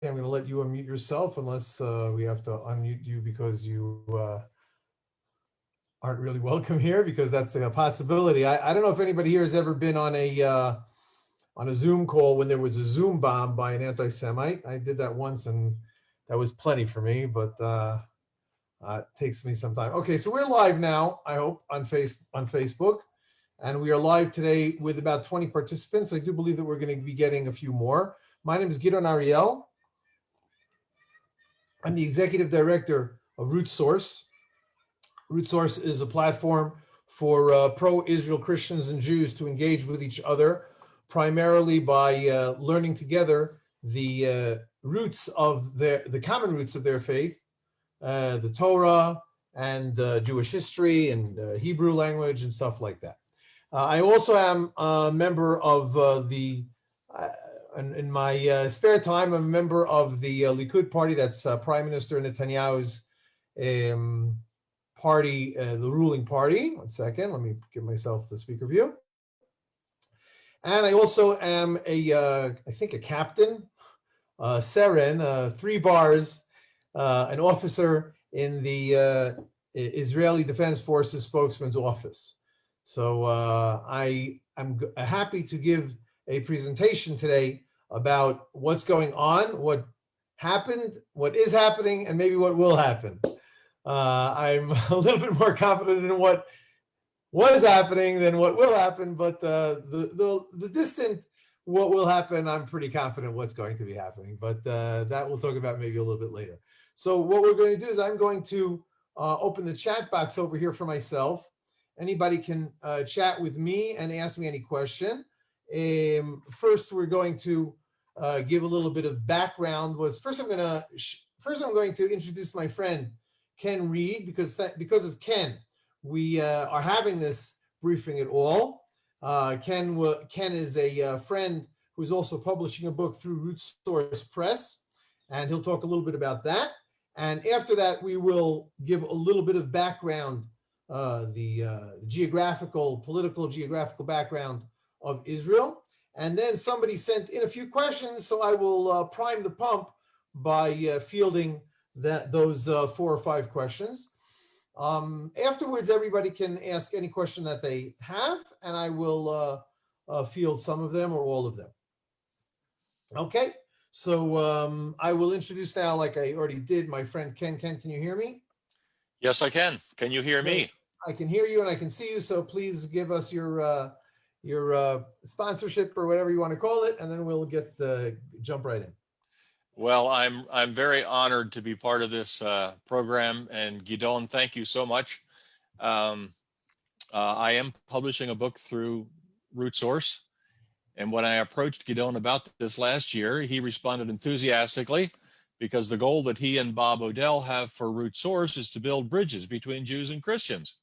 I'm going to let you unmute yourself unless we have to unmute you because you aren't really welcome here, because that's a possibility. I don't know if anybody here has ever been on a Zoom call when there was a Zoom bomb by an anti-Semite. I did that once and that was plenty for me, but it takes me some time. Okay, so we're live now, I hope, on Facebook. And we are live today with about 20 participants. I do believe that we're going to be getting a few more. My name is Gideon Ariel. I'm the executive director of Root Source. Root Source is a platform for pro-Israel Christians and Jews to engage with each other, primarily by learning together the roots of the common roots of their faith, the Torah and Jewish history and Hebrew language and stuff like that. I also am a member of in my spare time, I'm a member of the Likud party. That's Prime Minister Netanyahu's party, the ruling party. One second, let me give myself the speaker view. And I also am I think a captain, Seren, 3 bars, an officer in the Israeli Defense Forces spokesman's office. So I am happy to give a presentation today about what's going on, what happened, what is happening, and maybe what will happen. I'm a little bit more confident in what is happening than what will happen, but the distant what will happen, I'm pretty confident what's going to be happening, but that we'll talk about maybe a little bit later. So what we're going to do is I'm going to open the chat box over here for myself. Anybody can chat with me and ask me any question. First, we're going to give a little bit of background. First I'm going to introduce my friend Ken Reed, because of Ken, we are having this briefing at all. Ken is a friend who's also publishing a book through Root Source Press, and he'll talk a little bit about that. And after that, we will give a little bit of background, the political geographical background of Israel. And then somebody sent in a few questions, so I will prime the pump by fielding those 4 or 5 questions. Afterwards, everybody can ask any question that they have, and I will field some of them or all of them. Okay, so I will introduce now, like I already did, my friend Ken. Ken, can you hear me? Yes, I can. Can you hear me? I can hear you and I can see you, so please give us your sponsorship or whatever you want to call it, and then we'll jump right in. Well, I'm very honored to be part of this program, and Gideon, thank you so much. I am publishing a book through Root Source, and when I approached Gideon about this last year, he responded enthusiastically, because the goal that he and Bob Odell have for Root Source is to build bridges between Jews and Christians.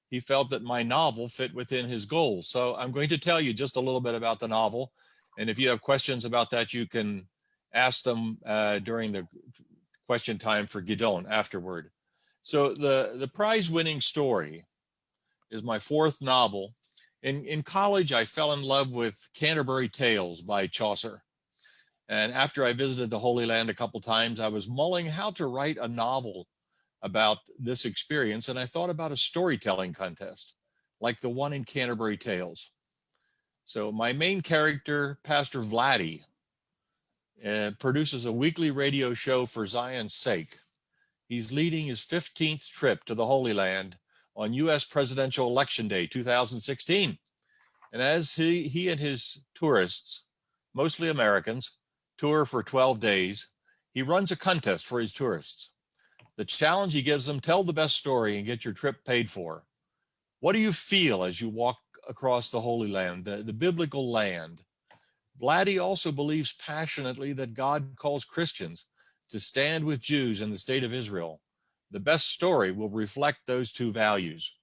He felt that my novel fit within his goals. So I'm going to tell you just a little bit about the novel, and if you have questions about that, you can ask them during the question time for Gideon afterward. So the prize-winning story is my 4th novel. In college, I fell in love with Canterbury Tales by Chaucer. And after I visited the Holy Land a couple times, I was mulling how to write a novel about this experience, and I thought about a storytelling contest, like the one in Canterbury Tales. So my main character, Pastor Vladdy, produces a weekly radio show for Zion's sake. He's leading his 15th trip to the Holy Land on U.S. Presidential Election Day 2016. And as he and his tourists, mostly Americans, tour for 12 days, he runs a contest for his tourists. The challenge he gives them: tell the best story and get your trip paid for. What do you feel as you walk across the Holy Land, the biblical land? Vladdy also believes passionately that God calls Christians to stand with Jews in the state of Israel. The best story will reflect those 2 values.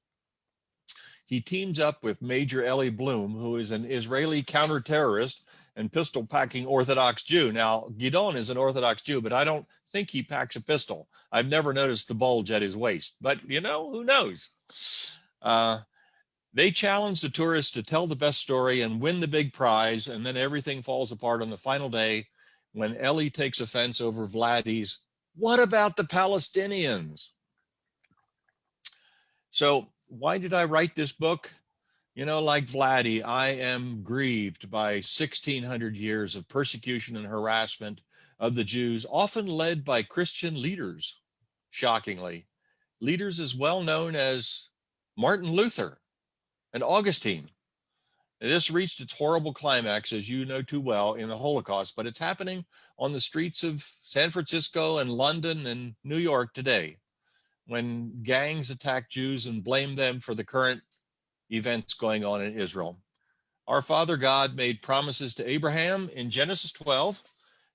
He teams up with Major Eli Bloom, who is an Israeli counter-terrorist and pistol-packing Orthodox Jew. Now, Gideon is an Orthodox Jew, but I don't think he packs a pistol. I've never noticed the bulge at his waist, but who knows? They challenge the tourists to tell the best story and win the big prize, and then everything falls apart on the final day when Ellie takes offense over Vladdy's, "What about the Palestinians?" So why did I write this book? You know, like Vladdy, I am grieved by 1600 years of persecution and harassment of the Jews, often led by Christian leaders, shockingly. Leaders as well known as Martin Luther and Augustine. This reached its horrible climax, as you know too well, in the Holocaust, but it's happening on the streets of San Francisco and London and New York today, when gangs attack Jews and blame them for the current events going on in Israel. Our Father God made promises to Abraham in Genesis 12,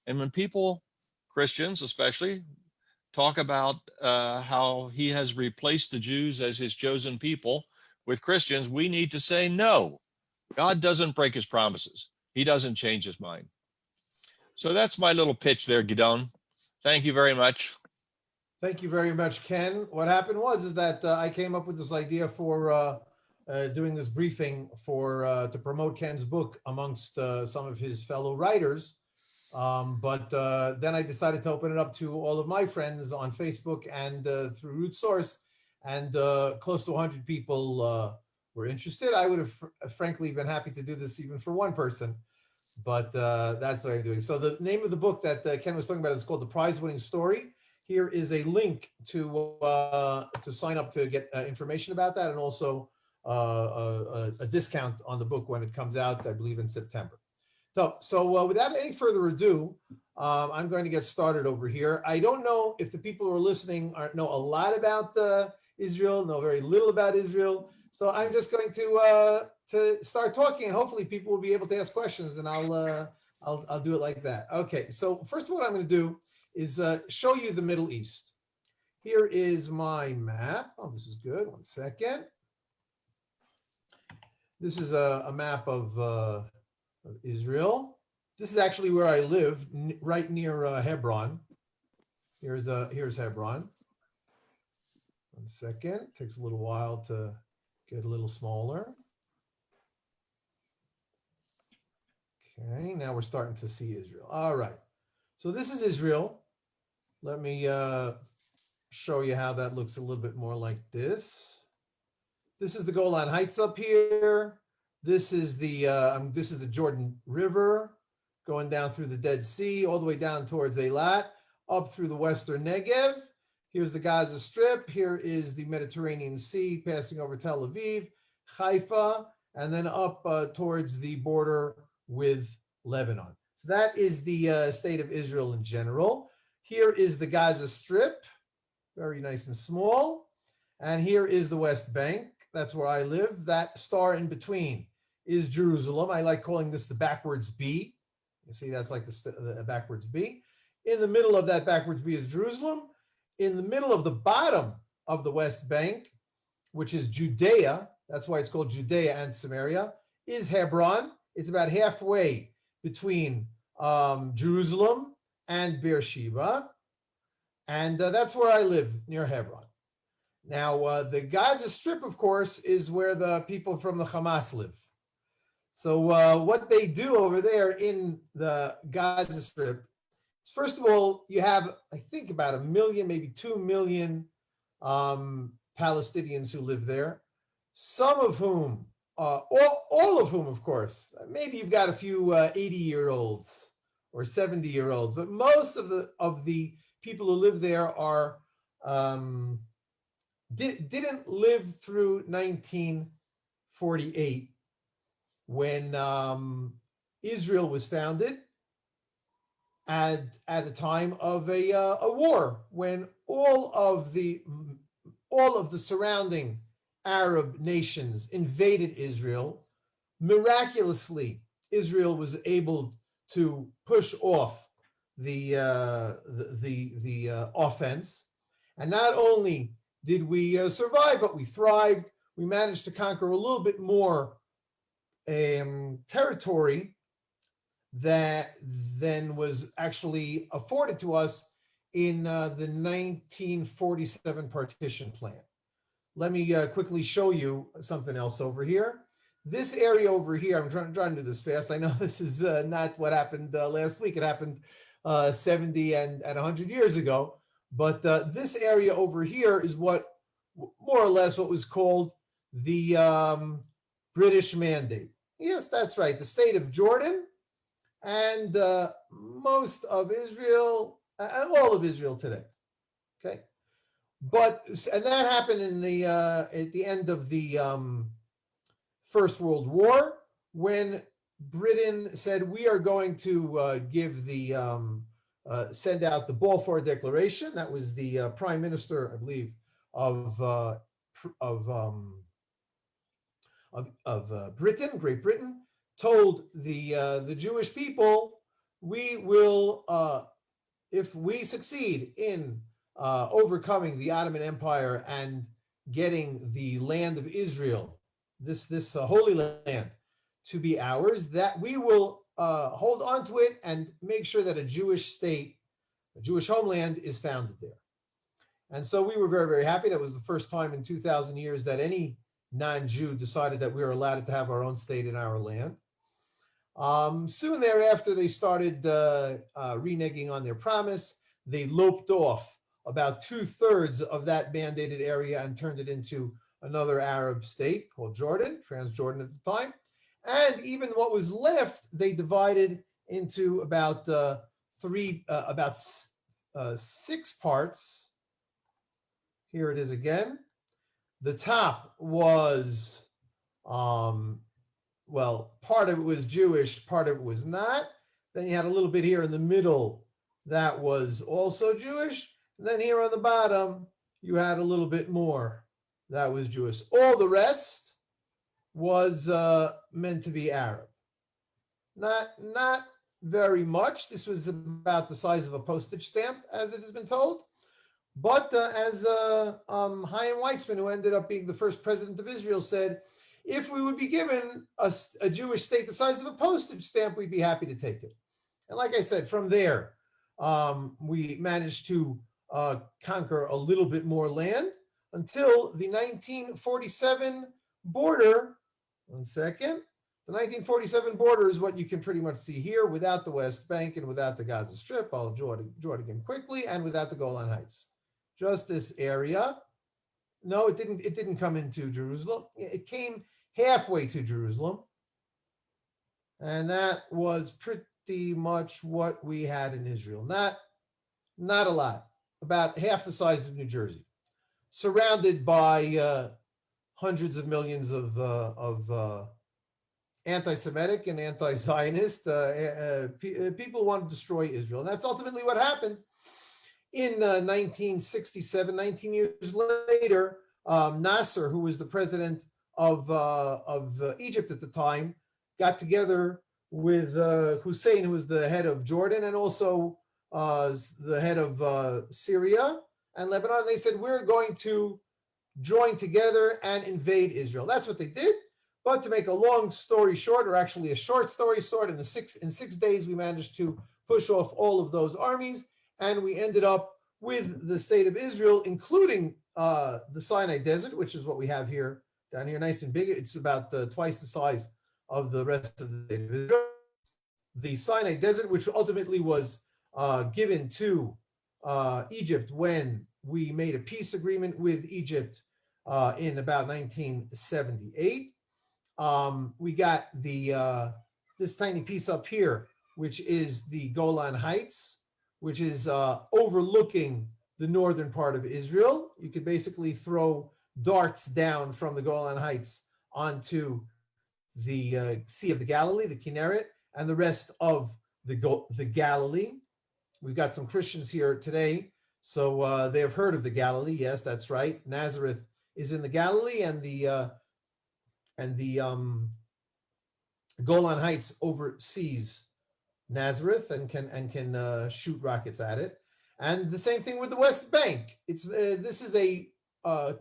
and when people, Christians especially, talk about how he has replaced the Jews as his chosen people with Christians, we need to say no. God doesn't break his promises. He doesn't change his mind. So that's my little pitch there, Gidon. Thank you very much. Thank you very much, Ken. What happened was that I came up with this idea for doing this briefing to promote Ken's book amongst some of his fellow writers. But then I decided to open it up to all of my friends on Facebook and through Root Source, and close to 100 people were interested. I would have frankly been happy to do this even for one person, but that's what I'm doing. So the name of the book that Ken was talking about is called The Prize-Winning Story. Here is a link to sign up to get information about that, and also a discount on the book when it comes out, I believe in September. So without any further ado, I'm going to get started over here. I don't know if the people who are listening know a lot about Israel, know very little about Israel. So I'm just going to start talking, and hopefully people will be able to ask questions, and I'll do it like that. Okay. So first of all, what I'm going to do is show you the Middle East. Here is my map. Oh, this is good. One second. This is a map of Israel. This is actually where I live, right near Hebron. Here's Hebron. One second. Takes a little while to get a little smaller. Okay, now we're starting to see Israel. All right. So this is Israel. Let me show you how that looks a little bit more like this. This is the Golan Heights up here. This is the Jordan River going down through the Dead Sea, all the way down towards Eilat, up through the Western Negev. Here's the Gaza Strip. Here is the Mediterranean Sea passing over Tel Aviv, Haifa, and then up towards the border with Lebanon. So that is the state of Israel in general. Here is the Gaza Strip, very nice and small. And here is the West Bank. That's where I live. That star in between is Jerusalem. I like calling this the backwards B. You see, that's like the backwards B. In the middle of that backwards B is Jerusalem. In the middle of the bottom of the West Bank, which is Judea, that's why it's called Judea and Samaria, is Hebron. It's about halfway between Jerusalem and Beersheba. And that's where I live, near Hebron. Now, the Gaza Strip, of course, is where the people from the Hamas live. So what they do over there in the Gaza Strip is, first of all, you have, I think, about 1 million, maybe 2 million Palestinians who live there, some of whom, all of whom, of course, maybe you've got a few 80-year-olds or 70-year-olds, but most of the people who live there are didn't live through 1948 when Israel was founded at a time of a war, when all of the surrounding Arab nations invaded Israel. Miraculously, Israel was able to push off the offense, and not only did we survive, but we thrived. We managed to conquer a little bit more territory that then was actually afforded to us in the 1947 partition plan. Let me quickly show you something else over here. This area over here, I'm trying to do this fast. I know this is not what happened last week. It happened 70 and 100 years ago. But this area over here is what, more or less, what was called the British Mandate. Yes, that's right. The state of Jordan and most of Israel, all of Israel today. Okay, and that happened in the at the end of the First World War, when Britain said we are going to give the send out the Balfour Declaration. That was the Prime Minister, I believe, of of um, Britain, Great Britain, told the Jewish people, we will, if we succeed in overcoming the Ottoman Empire and getting the land of Israel, this Holy Land, to be ours, that we will hold on to it and make sure that a Jewish state, a Jewish homeland, is founded there. And so we were very, very happy. That was the first time in 2,000 years that any non-Jew decided that we were allowed to have our own state in our land. Soon thereafter, they started reneging on their promise. They loped off about 2/3 of that mandated area and turned it into another Arab state called Jordan, Transjordan at the time. And even what was left, they divided into about six parts. Here it is again. The top was, well, part of it was Jewish, part of it was not. Then you had a little bit here in the middle that was also Jewish. And then here on the bottom, you had a little bit more that was Jewish. All the rest was meant to be Arab. Not very much. This was about the size of a postage stamp, as it has been told. But as Chaim Weizmann, who ended up being the first president of Israel, said, if we would be given a Jewish state the size of a postage stamp, we'd be happy to take it. And like I said, from there, we managed to conquer a little bit more land until the 1947 border. One second. The 1947 border is what you can pretty much see here, without the West Bank and without the Gaza Strip. I'll draw it again quickly, and without the Golan Heights. Just this area. No, it didn't come into Jerusalem. It came halfway to Jerusalem. And that was pretty much what we had in Israel. Not a lot. About half the size of New Jersey. Surrounded by hundreds of millions of anti-Semitic and anti-Zionist people want to destroy Israel. And that's ultimately what happened. In 1967, 19 years later, Nasser, who was the president of Egypt at the time, got together with Hussein, who was the head of Jordan and also the head of Syria and Lebanon. They said, we're going to join together and invade Israel. That's what they did. But to make a long story short, or actually a short story short, in 6 days, we managed to push off all of those armies. And we ended up with the state of Israel, including the Sinai Desert, which is what we have here, down here, nice and big. It's about twice the size of the rest of the state of Israel. The Sinai Desert, which ultimately was given to Egypt when we made a peace agreement with Egypt in about 1978. We got this tiny piece up here, which is the Golan Heights, which is overlooking the northern part of Israel. You could basically throw darts down from the Golan Heights onto the Sea of the Galilee, the Kinneret, and the rest of the Galilee. We've got some Christians here today, so they have heard of the Galilee. Yes, that's right. Nazareth is in the Galilee, and the Golan Heights oversees Nazareth and can shoot rockets at it. And the same thing with the West Bank. This is a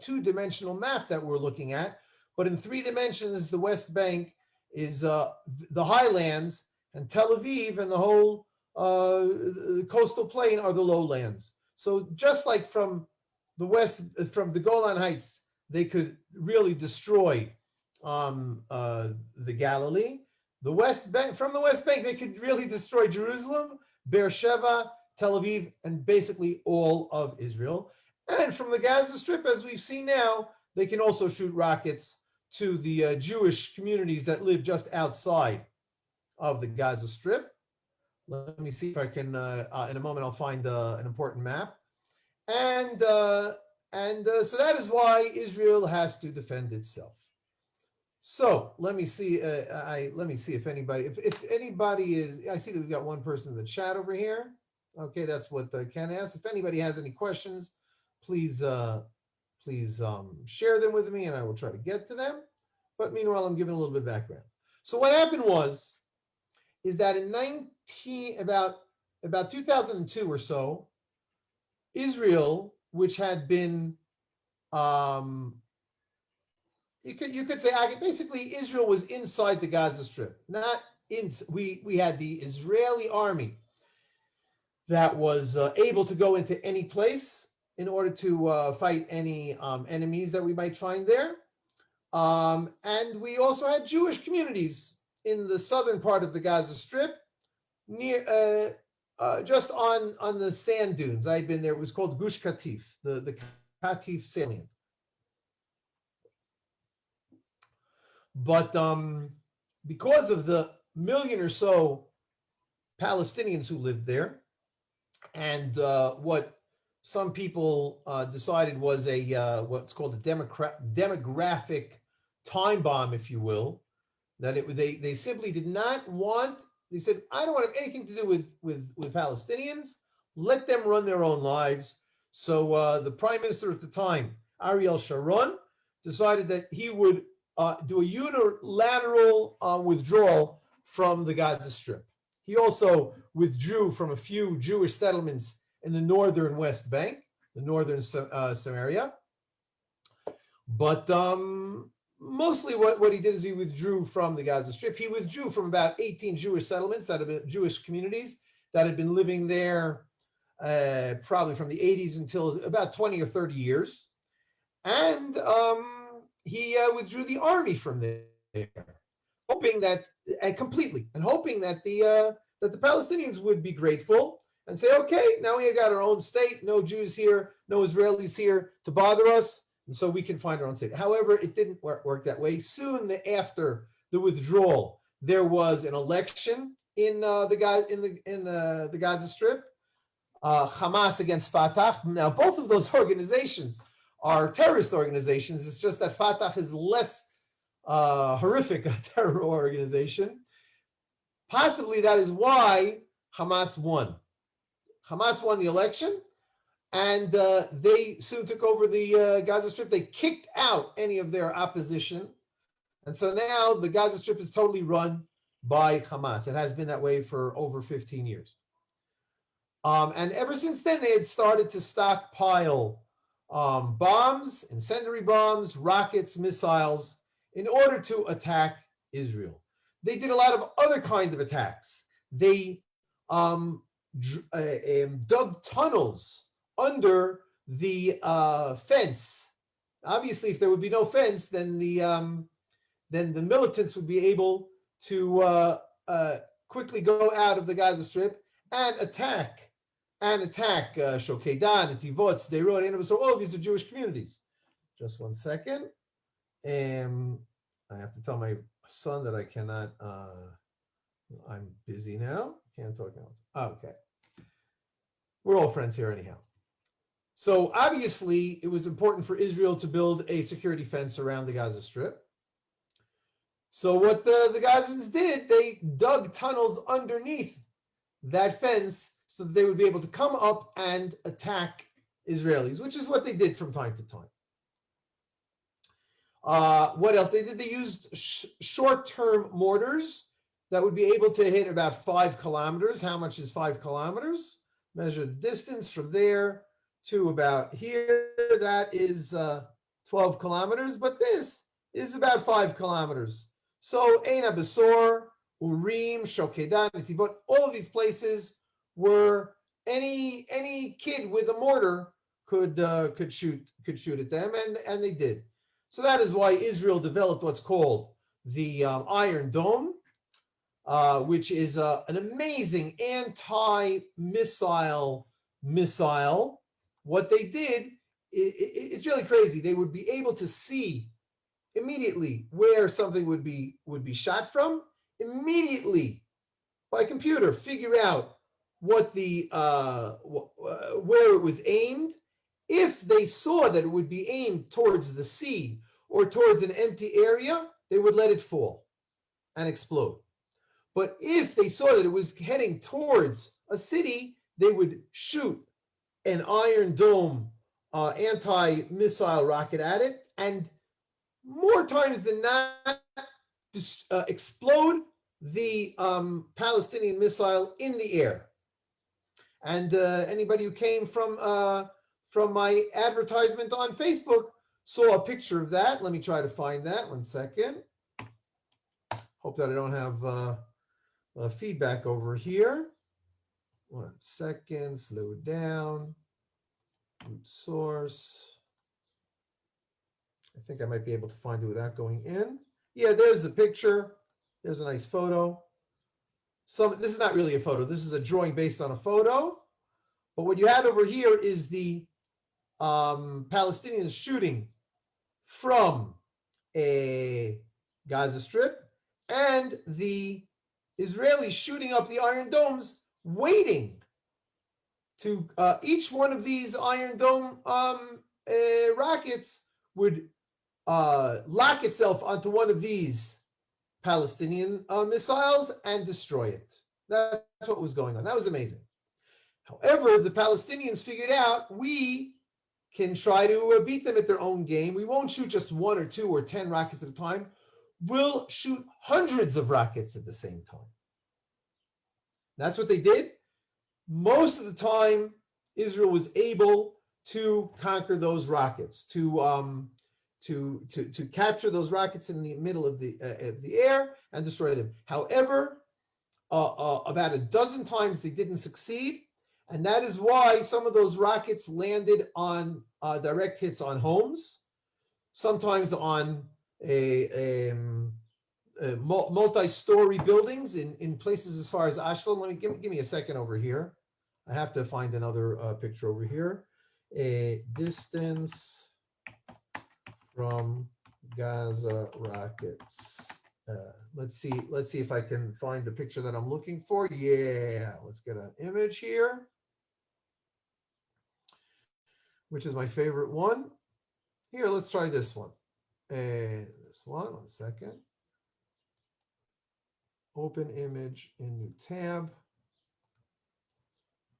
two-dimensional map that we're looking at, but in 3 dimensions, the West Bank is the highlands, and Tel Aviv and the whole coastal plain are the lowlands. So just like from the Golan Heights, they could really destroy the Galilee. From the West Bank, they could really destroy Jerusalem. Beersheba, Tel Aviv, and basically all of Israel. And from the Gaza Strip, as we've seen now, they can also shoot rockets to the Jewish communities that live just outside of the Gaza Strip. Let me see if I can, in a moment, I'll find an important map. And so that is why Israel has to defend itself. So let me see. Let me see if anybody is. I see that we've got one person in the chat over here. Okay, that's what Ken asked. If anybody has any questions, please share them with me, and I will try to get to them. But meanwhile, I'm giving a little bit of background. So what happened is that in about 2002 or so, Israel, which had been you could say basically Israel was inside the Gaza Strip. Not in we had the Israeli army that was able to go into any place in order to fight any enemies that we might find there. And we also had Jewish communities in the southern part of the Gaza Strip, near just on the sand dunes. I'd been there. It was called Gush Katif, the Katif salient. But because of the million or so Palestinians who lived there, and what some people decided was what's called a demographic time bomb, if you will, that they simply did not want. They said, I don't want to have anything to do with Palestinians. Let them run their own lives. So the prime minister at the time, Ariel Sharon, decided that he would do a unilateral withdrawal from the Gaza Strip. He also withdrew from a few Jewish settlements in the northern West Bank, the northern Samaria. But mostly what he did is he withdrew from the Gaza Strip. He withdrew from about 18 Jewish settlements that have been Jewish communities that had been living there probably from the 80s until about 20 or 30 years. And he withdrew the army from there, hoping that completely, and hoping that the Palestinians would be grateful and say, okay, now we got our own state, no Jews here, no Israelis here to bother us, and so we can find our own state. However, it didn't work that way. Soon after the withdrawal, there was an election in the Gaza Strip, Hamas against Fatah. Now, both of those organizations are terrorist organizations. It's just that Fatah is less horrific a terror organization. Possibly that is why Hamas won. Hamas won the election, and they soon took over the Gaza Strip. They kicked out any of their opposition. And so now the Gaza Strip is totally run by Hamas. It has been that way for over 15 years. And ever since then, they had started to stockpile bombs, incendiary bombs, rockets, missiles, in order to attack Israel. They did a lot of other kinds of attacks. They dug tunnels under the fence. Obviously, if there would be no fence, then the militants would be able to quickly go out of the Gaza Strip and attack Shokedan, Netivot, Sderot, so all of these are Jewish communities. Just one second. I have to tell my son that I cannot, I'm busy now. Can't talk now. Okay. We're all friends here anyhow. So obviously it was important for Israel to build a security fence around the Gaza Strip. So what the Gazans did, they dug tunnels underneath that fence so that they would be able to come up and attack Israelis, which is what they did from time to time. What else they did? They used short-term mortars that would be able to hit about 5 kilometers. How much is 5 kilometers? Measure the distance from there to about here. That is 12 kilometers, but this is about 5 kilometers. So Ein HaBesor, Urim, Shokedan, Netivot, all of these places were any kid with a mortar could shoot at them, and they did. So that is why Israel developed what's called the Iron Dome. which is an amazing anti-missile missile. What they did, it's really crazy. They would be able to see immediately where something would be shot from, immediately by computer figure out what the where it was aimed. If they saw that it would be aimed towards the sea or towards an empty area, they would let it fall and explode. But if they saw that it was heading towards a city, they would shoot an Iron Dome anti-missile rocket at it, and more times than not, explode the Palestinian missile in the air. And anybody who came from my advertisement on Facebook saw a picture of that. Let me try to find that. 1 second. Hope that I don't have feedback over here. 1 second. Slow it down. Root source. I think I might be able to find it without going in. Yeah, there's the picture. There's a nice photo. This is not really a photo. This is a drawing based on a photo. But what you have over here is the Palestinians shooting from a Gaza Strip and the Israelis shooting up the Iron Domes, waiting to each one of these Iron Dome rockets would lock itself onto one of these Palestinian missiles and destroy it. That's what was going on. That was amazing. However, the Palestinians figured out we can try to beat them at their own game. We won't shoot just 1 or 2 or 10 rockets at a time. We'll shoot hundreds of rockets at the same time. That's what they did. Most of the time, Israel was able to conquer those rockets, to capture those rockets in the middle of the air and destroy them. However, about a dozen times they didn't succeed, and that is why some of those rockets landed on direct hits on homes, sometimes on multi-story buildings in places as far as Ashkelon. Give me a second over here. I have to find another picture over here. A distance from Gaza rockets. Let's see if I can find the picture that I'm looking for. Yeah, let's get an image here, which is my favorite one. Here, let's try this one. This one, 1 second. Open image in new tab.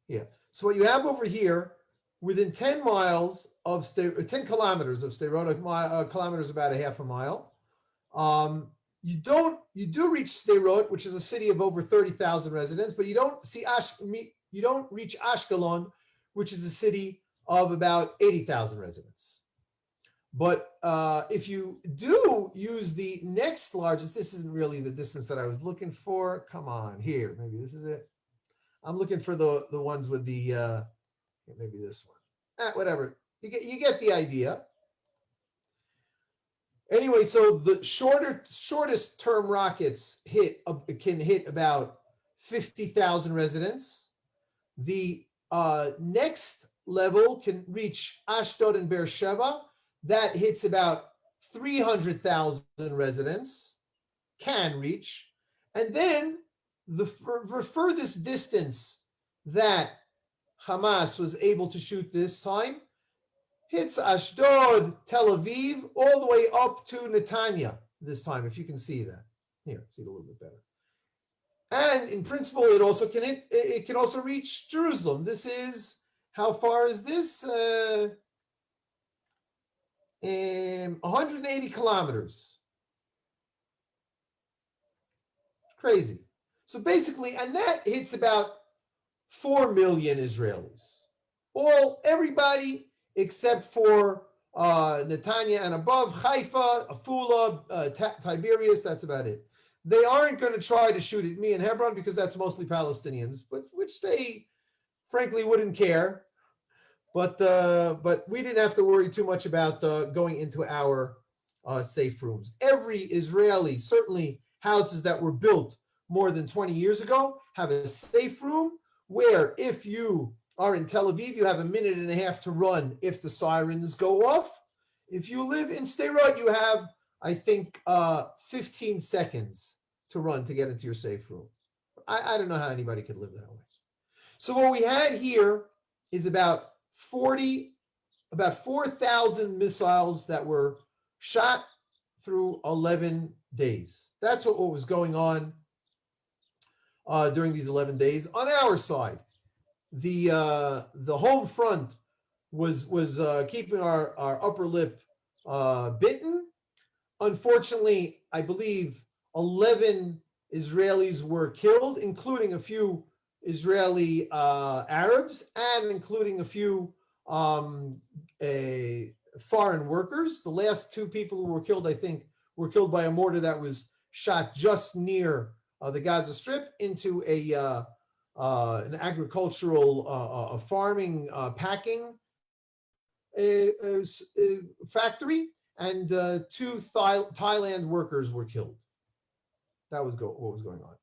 Yeah, so what you have over here, within 10 miles of 10 kilometers of Sderot, kilometers about a half a mile. You do reach Sderot, which is a city of over 30,000 residents, but you don't reach Ashkelon, which is a city of about 80,000 residents. But if you do use the next largest, this isn't really the distance that I was looking for. Come on, here, maybe this is it. I'm looking for the ones with the maybe this one. Whatever. You get the idea. Anyway, so the shortest term rockets can hit about 50,000 residents. The next level can reach Ashdod and Beersheba. That hits about 300,000 residents, can reach. And then the furthest distance that Hamas was able to shoot this time hits Ashdod, Tel Aviv, all the way up to Netanya this time, if you can see that. Here, see it a little bit better. And in principle, it can also reach Jerusalem. This is, how far is this? 180 kilometers. Crazy. So basically, and that hits about 4 million Israelis. Everybody except for Netanya and above, Haifa, Afula, Tiberias, that's about it. They aren't going to try to shoot at me in Hebron because that's mostly Palestinians, but which they frankly wouldn't care. But we didn't have to worry too much about going into our safe rooms. Every Israeli, certainly houses that were built more than 20 years ago, have a safe room where if you are in Tel Aviv, you have a minute and a half to run if the sirens go off. If you live in Sderot, you have, I think, 15 seconds to run to get into your safe room. I don't know how anybody could live that way. So what we had here is about 4,000 missiles that were shot through 11 days. That's what was going on during these 11 days. On our side, the home front was keeping our upper lip bitten. Unfortunately, I believe 11 Israelis were killed, including a few Israeli Arabs and including a few foreign workers. The last two people who were killed, I think, were killed by a mortar that was shot just near the Gaza Strip into an agricultural farming packing factory, and two Thailand workers were killed. That was what was going on.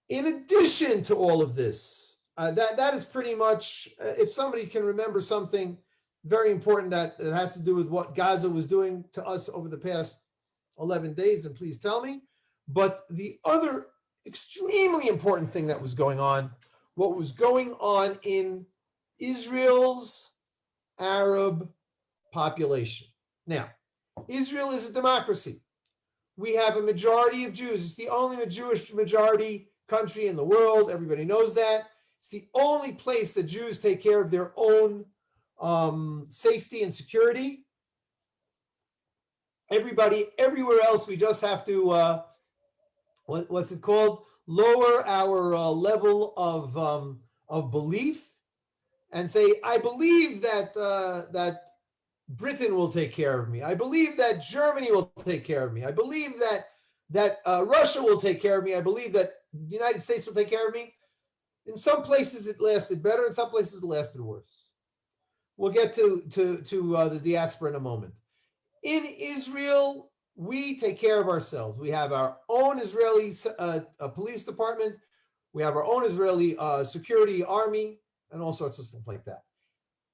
In addition to all of this, that is pretty much, if somebody can remember something very important that has to do with what Gaza was doing to us over the past 11 days, then please tell me. But the other extremely important thing that was going on, what was going on in Israel's Arab population. Now, Israel is a democracy. We have a majority of Jews. It's the only Jewish majority country in the world. Everybody knows that. It's the only place that Jews take care of their own safety and security. Everybody, everywhere else, we just have to, what's it called? Lower our level of belief and say, I believe that Britain will take care of me. I believe that Germany will take care of me. I believe that Russia will take care of me. I believe that the United States will take care of me. In some places it lasted better. In some places it lasted worse. We'll get to the diaspora in a moment. In Israel, we take care of ourselves. We have our own Israeli police department. We have our own Israeli security army and all sorts of stuff like that.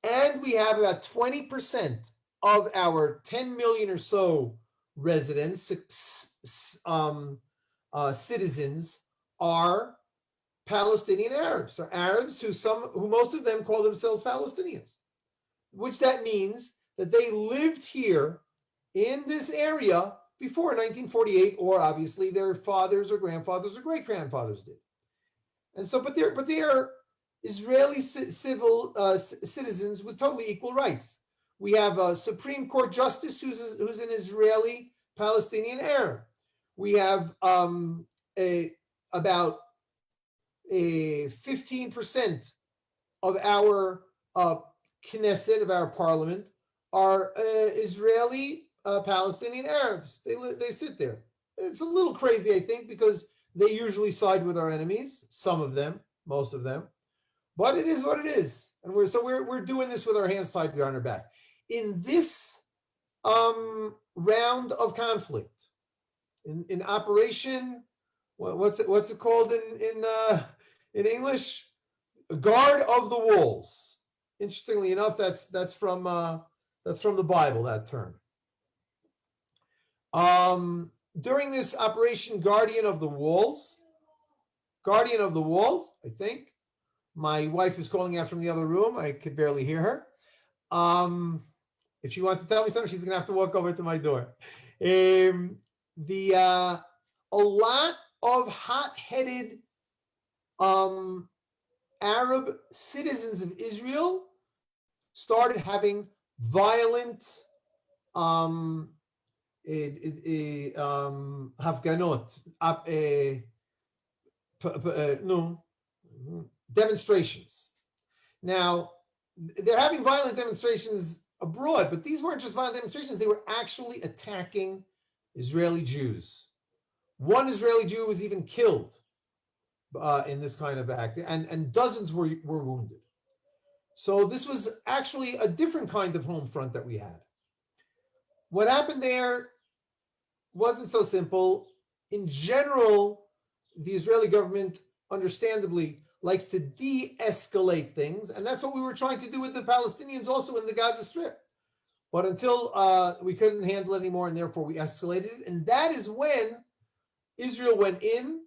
And we have about 20% of our 10 million or so residents, citizens, are Palestinian Arabs, or Arabs who most of them call themselves Palestinians, which that means that they lived here in this area before 1948, or obviously their fathers or grandfathers or great grandfathers did. And so, but they are Israeli civil citizens with totally equal rights. We have a Supreme Court justice who's an Israeli Palestinian Arab. We have about 15% of our Knesset, of our parliament, are Israeli Palestinian Arabs. They sit there. It's a little crazy, I think, because they usually side with our enemies. Some of them, most of them. But it is what it is, and we're doing this with our hands tied behind our back. In this round of conflict, in Operation, what's it called in English? Guard of the Walls. Interestingly enough, that's from the Bible, that term. During this Operation Guardian of the Walls, I think. My wife is calling out from the other room. I could barely hear her. If she wants to tell me something, she's gonna have to walk over to my door. A lot of hot-headed Arab citizens of Israel started having violent Hafganot, demonstrations. Now, they're having violent demonstrations abroad, but these weren't just violent demonstrations. They were actually attacking Israeli Jews. One Israeli Jew was even killed in this kind of act, and dozens were wounded. So this was actually a different kind of home front that we had. What happened there wasn't so simple. In general, the Israeli government, understandably, likes to de-escalate things, and that's what we were trying to do with the Palestinians also in the Gaza Strip. But until we couldn't handle it anymore, and therefore we escalated it, and that is when Israel went in,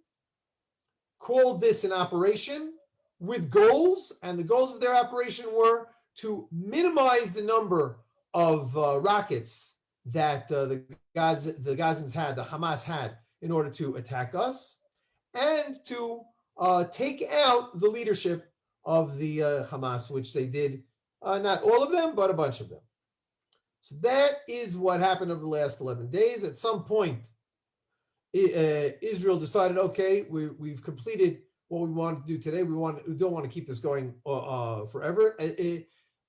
called this an operation with goals, and the goals of their operation were to minimize the number of rockets that the Gazans had, the Hamas had, in order to attack us, and to take out the leadership of the Hamas, which they did, not all of them, but a bunch of them. So that is what happened over the last 11 days. At some point, Israel decided, okay, we've completed what we want to do today. We don't want to keep this going forever.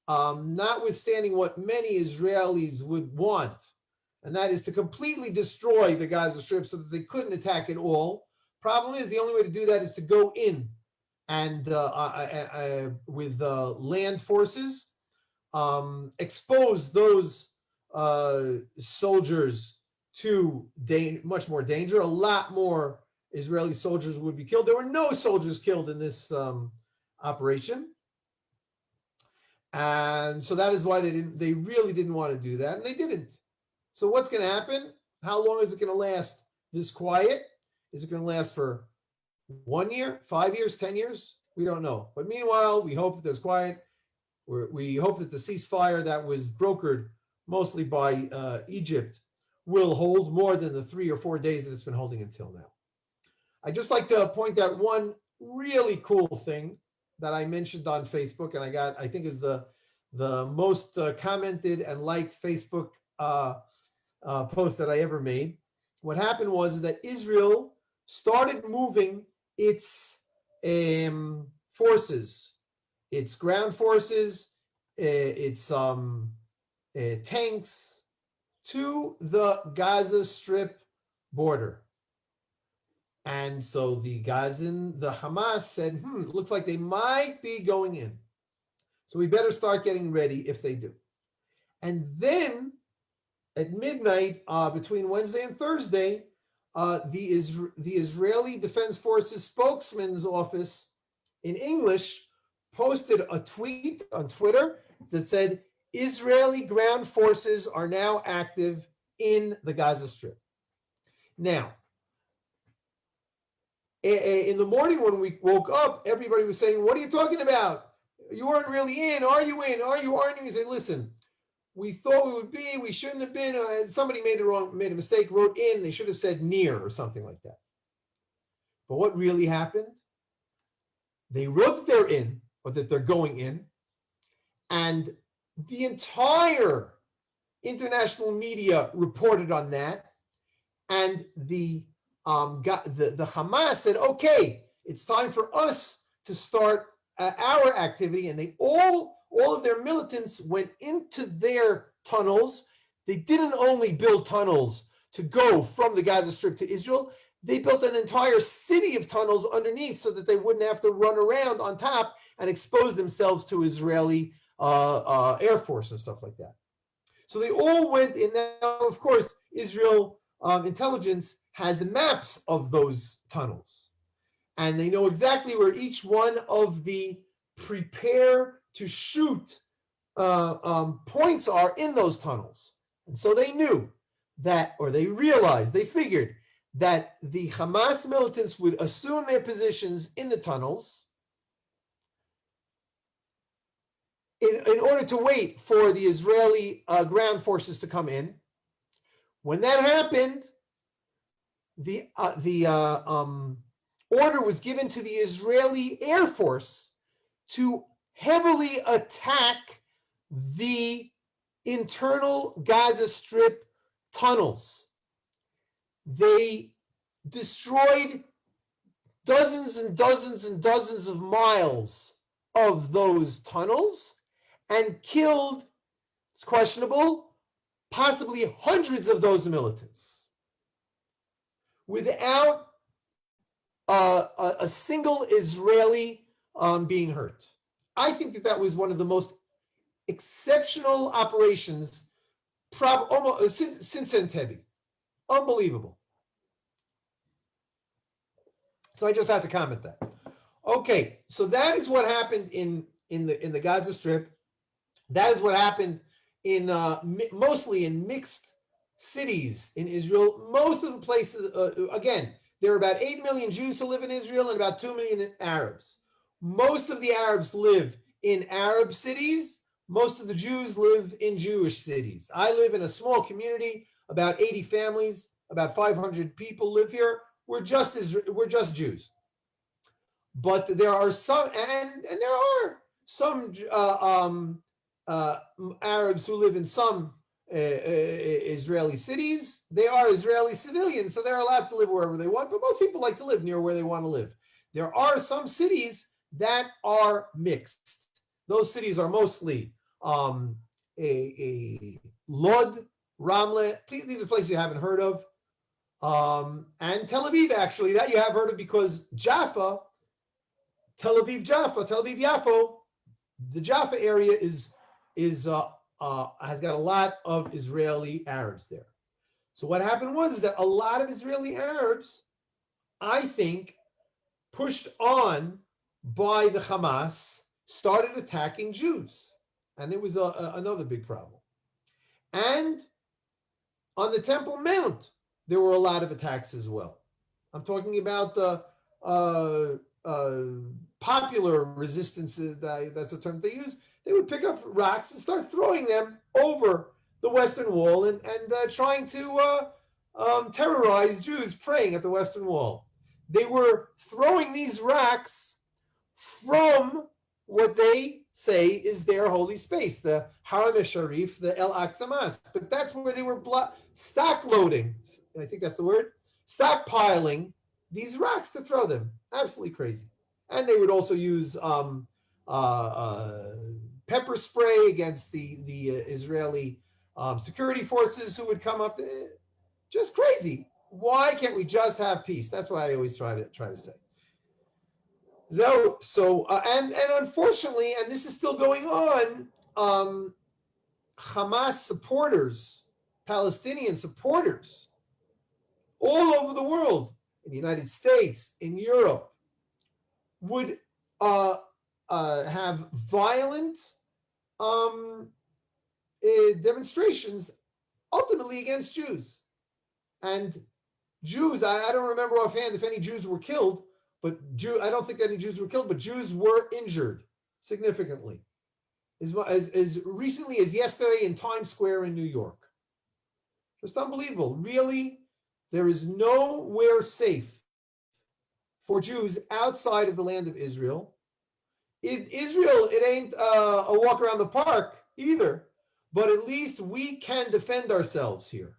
Notwithstanding what many Israelis would want, and that is to completely destroy the Gaza Strip so that they couldn't attack it all. Problem is, the only way to do that is to go in and with land forces, expose those soldiers to much more danger. A lot more Israeli soldiers would be killed. There were no soldiers killed in this operation. And so that is why they really didn't want to do that, and they didn't. So what's going to happen? How long is it going to last this quiet? Is it going to last for 1 year, 5 years, 10 years? We don't know. But meanwhile, we hope that there's quiet. We hope that the ceasefire that was brokered mostly by Egypt will hold more than the 3 or 4 days that it's been holding until now. I'd just like to point out one really cool thing that I mentioned on Facebook, and I think is the most commented and liked Facebook post that I ever made. What happened was that Israel started moving its forces, its ground forces, its tanks to the Gaza Strip border. And so the Hamas said, it looks like they might be going in. So we better start getting ready if they do. And then at midnight, between Wednesday and Thursday, the Israeli Defense Forces spokesman's office in English posted a tweet on Twitter that said, Israeli ground forces are now active in the Gaza Strip. Now, in the morning when we woke up, everybody was saying, what are you talking about? You weren't really in. Are you in? Aren't you? He said, listen, we thought we would be. We shouldn't have been. Somebody made a mistake, wrote in. They should have said near or something like that. But what really happened? They wrote that they're in, or that they're going in, and the entire international media reported on that, and the Hamas said, okay, it's time for us to start our activity, and they all of their militants went into their tunnels. They didn't only build tunnels to go from the Gaza Strip to Israel, they built an entire city of tunnels underneath so that they wouldn't have to run around on top and expose themselves to Israeli Air Force and stuff like that. So they all went in. Now, of course, Israel intelligence has maps of those tunnels, and they know exactly where each one of the prepare to shoot points are in those tunnels. And so they knew that, or they realized, they figured that the Hamas militants would assume their positions in the tunnels in order to wait for the Israeli ground forces to come in. When that happened, the order was given to the Israeli Air Force to heavily attack the internal Gaza Strip tunnels. They destroyed dozens and dozens and dozens of miles of those tunnels and killed, it's questionable, possibly hundreds of those militants without a single Israeli being hurt. I think that was one of the most exceptional operations since Entebbe. Unbelievable. So I just had to comment that. Okay, so that is what happened in the Gaza Strip. That is what happened in mostly in mixed cities in Israel. Most of the places, again, there are about 8 million Jews who live in Israel and about 2 million Arabs. Most of the Arabs live in Arab cities. Most of the Jews live in Jewish cities. I live in a small community, about 80 families, about 500 people live here. We're just Jews. But there are some, and there are some Arabs who live in some Israeli cities. They are Israeli civilians, so they're allowed to live wherever they want, but most people like to live near where they want to live. There are some cities that are mixed. Those cities are mostly Lod, Ramle. These are places you haven't heard of. And Tel Aviv, actually, that you have heard of because Jaffa, Tel Aviv Yafo, the Jaffa area has got a lot of Israeli Arabs there. So what happened was that a lot of Israeli Arabs, I think, pushed on by the Hamas, started attacking Jews. And it was another big problem. And on the Temple Mount, there were a lot of attacks as well. I'm talking about popular resistance, that's the term they use. They would pick up rocks and start throwing them over the Western Wall and trying to terrorize Jews praying at the Western Wall. They were throwing these rocks from what they say is their holy space, the Haram Sharif, the El Aqsa Mosque. But that's where they were stock loading, I think that's the word, stockpiling these rocks to throw them. Absolutely crazy. And they would also use pepper spray against the Israeli security forces who would come up. Just crazy. Why can't we just have peace? That's what I always try to say. So and unfortunately, and this is still going on, Hamas supporters, Palestinian supporters, all over the world, in the United States, in Europe, would have violent demonstrations, ultimately against Jews. And Jews, I don't remember offhand if any Jews were killed, but I don't think any Jews were killed, but Jews were injured significantly. As recently as yesterday in Times Square in New York. Just unbelievable. Really, there is nowhere safe for Jews outside of the land of Israel. In Israel, it ain't a walk around the park either, but at least we can defend ourselves here.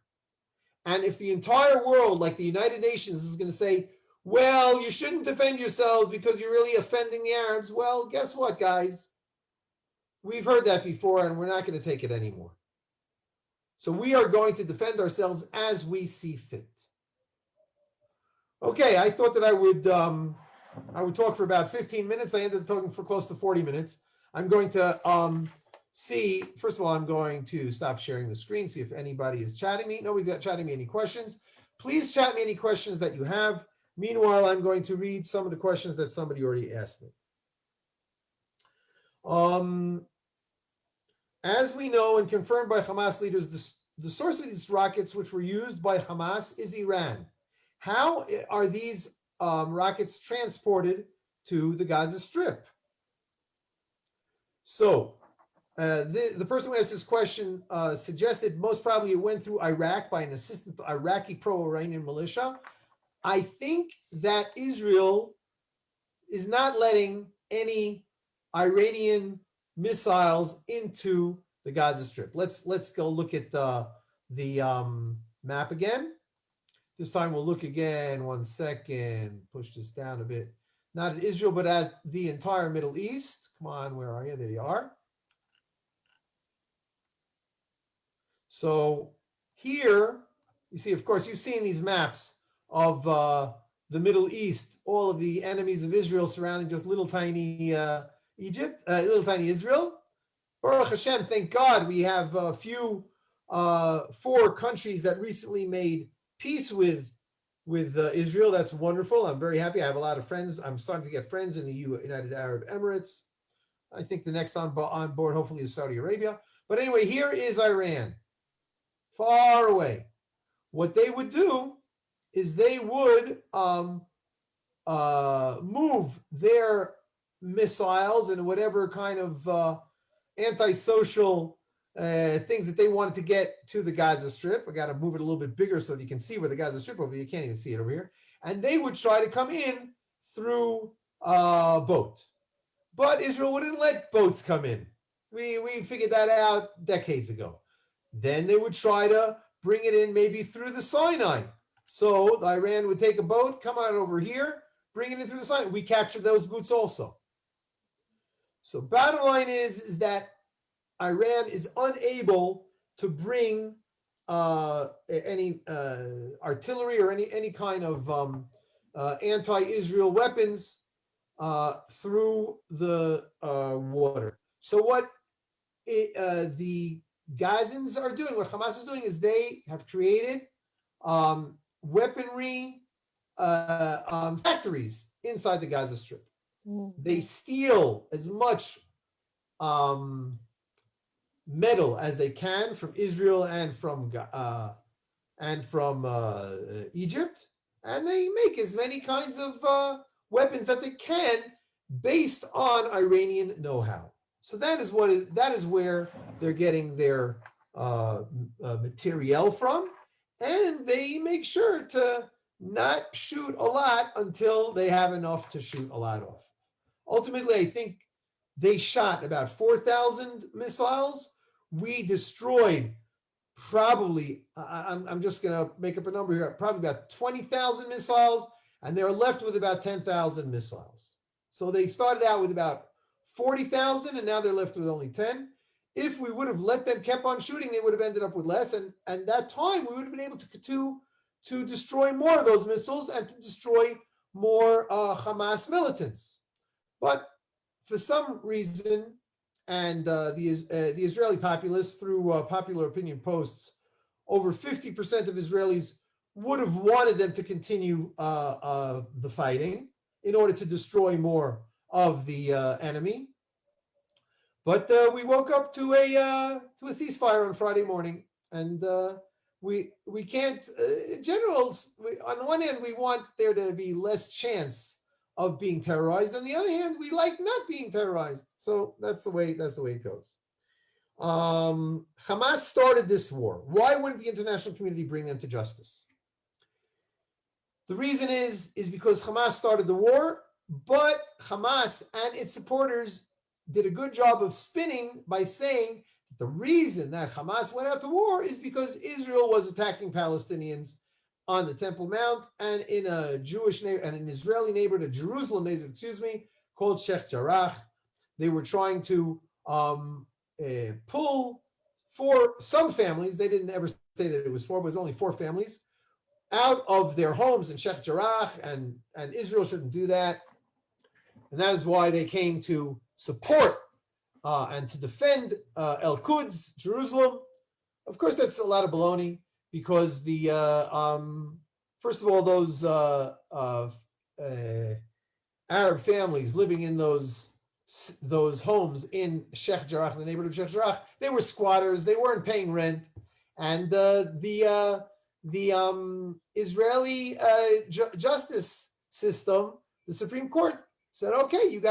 And if the entire world, like the United Nations, is going to say, well, you shouldn't defend yourselves because you're really offending the Arabs, well, guess what, guys? We've heard that before, and we're not going to take it anymore. So we are going to defend ourselves as we see fit. Okay, I thought that I would talk for about 15 minutes. I ended up talking for close to 40 minutes. I'm going to see, first of all, I'm going to stop sharing the screen, see if anybody is chatting me. Nobody's got chatting me any questions. Please chat me any questions that you have. Meanwhile, I'm going to read some of the questions that somebody already asked me. As we know and confirmed by Hamas leaders, the source of these rockets, which were used by Hamas, is Iran. How are these rockets transported to the Gaza Strip? So the person who asked this question suggested most probably it went through Iraq by an assistant Iraqi pro-Iranian militia. I think that Israel is not letting any Iranian missiles into the Gaza Strip. Let's go look at the map again. This time we'll look again. 1 second. Push this down a bit. Not at Israel, but at the entire Middle East. Come on, where are you? There you are. So here, you see, of course, you've seen these maps of the Middle East, all of the enemies of Israel surrounding just little tiny Egypt, little tiny Israel. Baruch Hashem, thank God we have a few, 4 countries that recently made peace with with Israel. That's wonderful. I'm very happy. I have a lot of friends. I'm starting to get friends in the United Arab Emirates. I think the next on board hopefully is Saudi Arabia. But anyway, here is Iran, far away. What they would do is they would move their missiles and whatever kind of antisocial things that they wanted to get to the Gaza Strip. I got to move it a little bit bigger so that you can see where the Gaza Strip over here. You can't even see it over here. And they would try to come in through boat. But Israel wouldn't let boats come in. We figured that out decades ago. Then they would try to bring it in maybe through the Sinai. So Iran would take a boat, come out over here, bring it in through the Sinai. We captured those boats also. So bottom line is that Iran is unable to bring any artillery or any kind of anti-Israel weapons through the water. So what the Gazans are doing, what Hamas is doing, is they have created weaponry factories inside the Gaza Strip. Mm-hmm. They steal as much metal as they can from Israel and from Egypt, and they make as many kinds of weapons that they can based on Iranian know-how. So that is where they're getting their materiel from, and they make sure to not shoot a lot until they have enough to shoot a lot off. Ultimately, I think they shot about 4,000 missiles. We destroyed probably, I'm just going to make up a number here, probably about 20,000 missiles, and they're left with about 10,000 missiles. So they started out with about 40,000, and now they're left with only 10. If we would have let them keep on shooting, they would have ended up with less, and that time we would have been able to destroy more of those missiles and to destroy more Hamas militants. But for some reason, and the Israeli populace, through popular opinion posts, over 50% of Israelis would have wanted them to continue the fighting in order to destroy more of the enemy. But we woke up to a ceasefire on Friday morning, and we can't. Generals, on the one hand, we want there to be less chance of being terrorized. On the other hand, we like not being terrorized. So that's the way it goes. Hamas started this war. Why wouldn't the international community bring them to justice? The reason is because Hamas started the war, but Hamas and its supporters did a good job of spinning by saying that the reason that Hamas went out to war is because Israel was attacking Palestinians on the Temple Mount and in a Jewish and an Israeli neighborhood, a Jerusalem neighborhood, called Sheikh Jarrah. They were trying to pull for some families. They didn't ever say that it was four, but it was only 4 families out of their homes in Sheikh Jarrah, and Israel shouldn't do that. And that is why they came to support and to defend El Quds, Jerusalem. Of course, that's a lot of baloney, because the first of all, those Arab families living in those homes in Sheikh Jarrah, the neighborhood of Sheikh Jarrah, they were squatters. They weren't paying rent, and the Israeli justice system, the Supreme Court, said, "Okay, you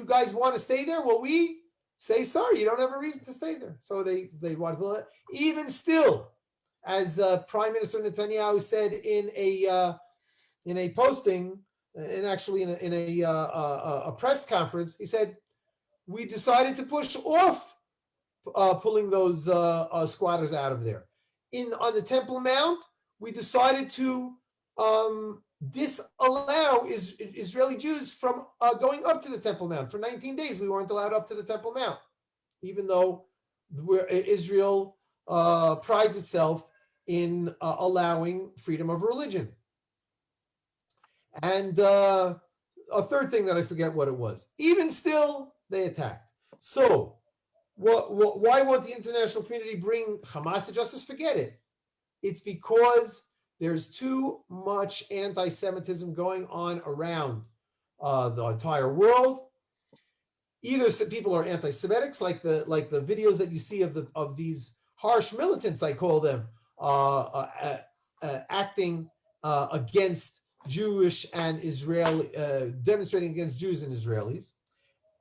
guys want to stay there? Well, we say sorry. You don't have a reason to stay there." So they wanted to. Even still, as Prime Minister Netanyahu said in a posting, and actually in a press conference, he said, "We decided to push off pulling those squatters out of there. On the Temple Mount, we decided to disallow Israeli Jews from going up to the Temple Mount. For 19 days, we weren't allowed up to the Temple Mount, even though Israel prides itself in allowing freedom of religion." And a third thing that I forget what it was. Even still, they attacked. So why won't the international community bring Hamas to justice? Forget it. It's because There's too much anti-Semitism going on around the entire world. Either people are anti-Semitics, like the videos that you see of these harsh militants, I call them, acting against Jewish and Israeli, demonstrating against Jews and Israelis.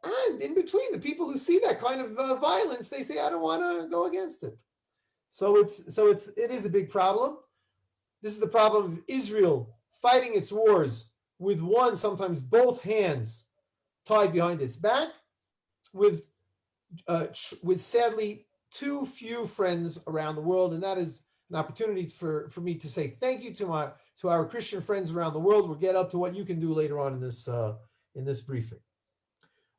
And in between, the people who see that kind of violence, they say, I don't want to go against it. So it is a big problem. This is the problem of Israel fighting its wars with one, sometimes both hands tied behind its back, with sadly too few friends around the world. And that is an opportunity for me to say thank you to our Christian friends around the world. We'll get up to what you can do later on in this briefing.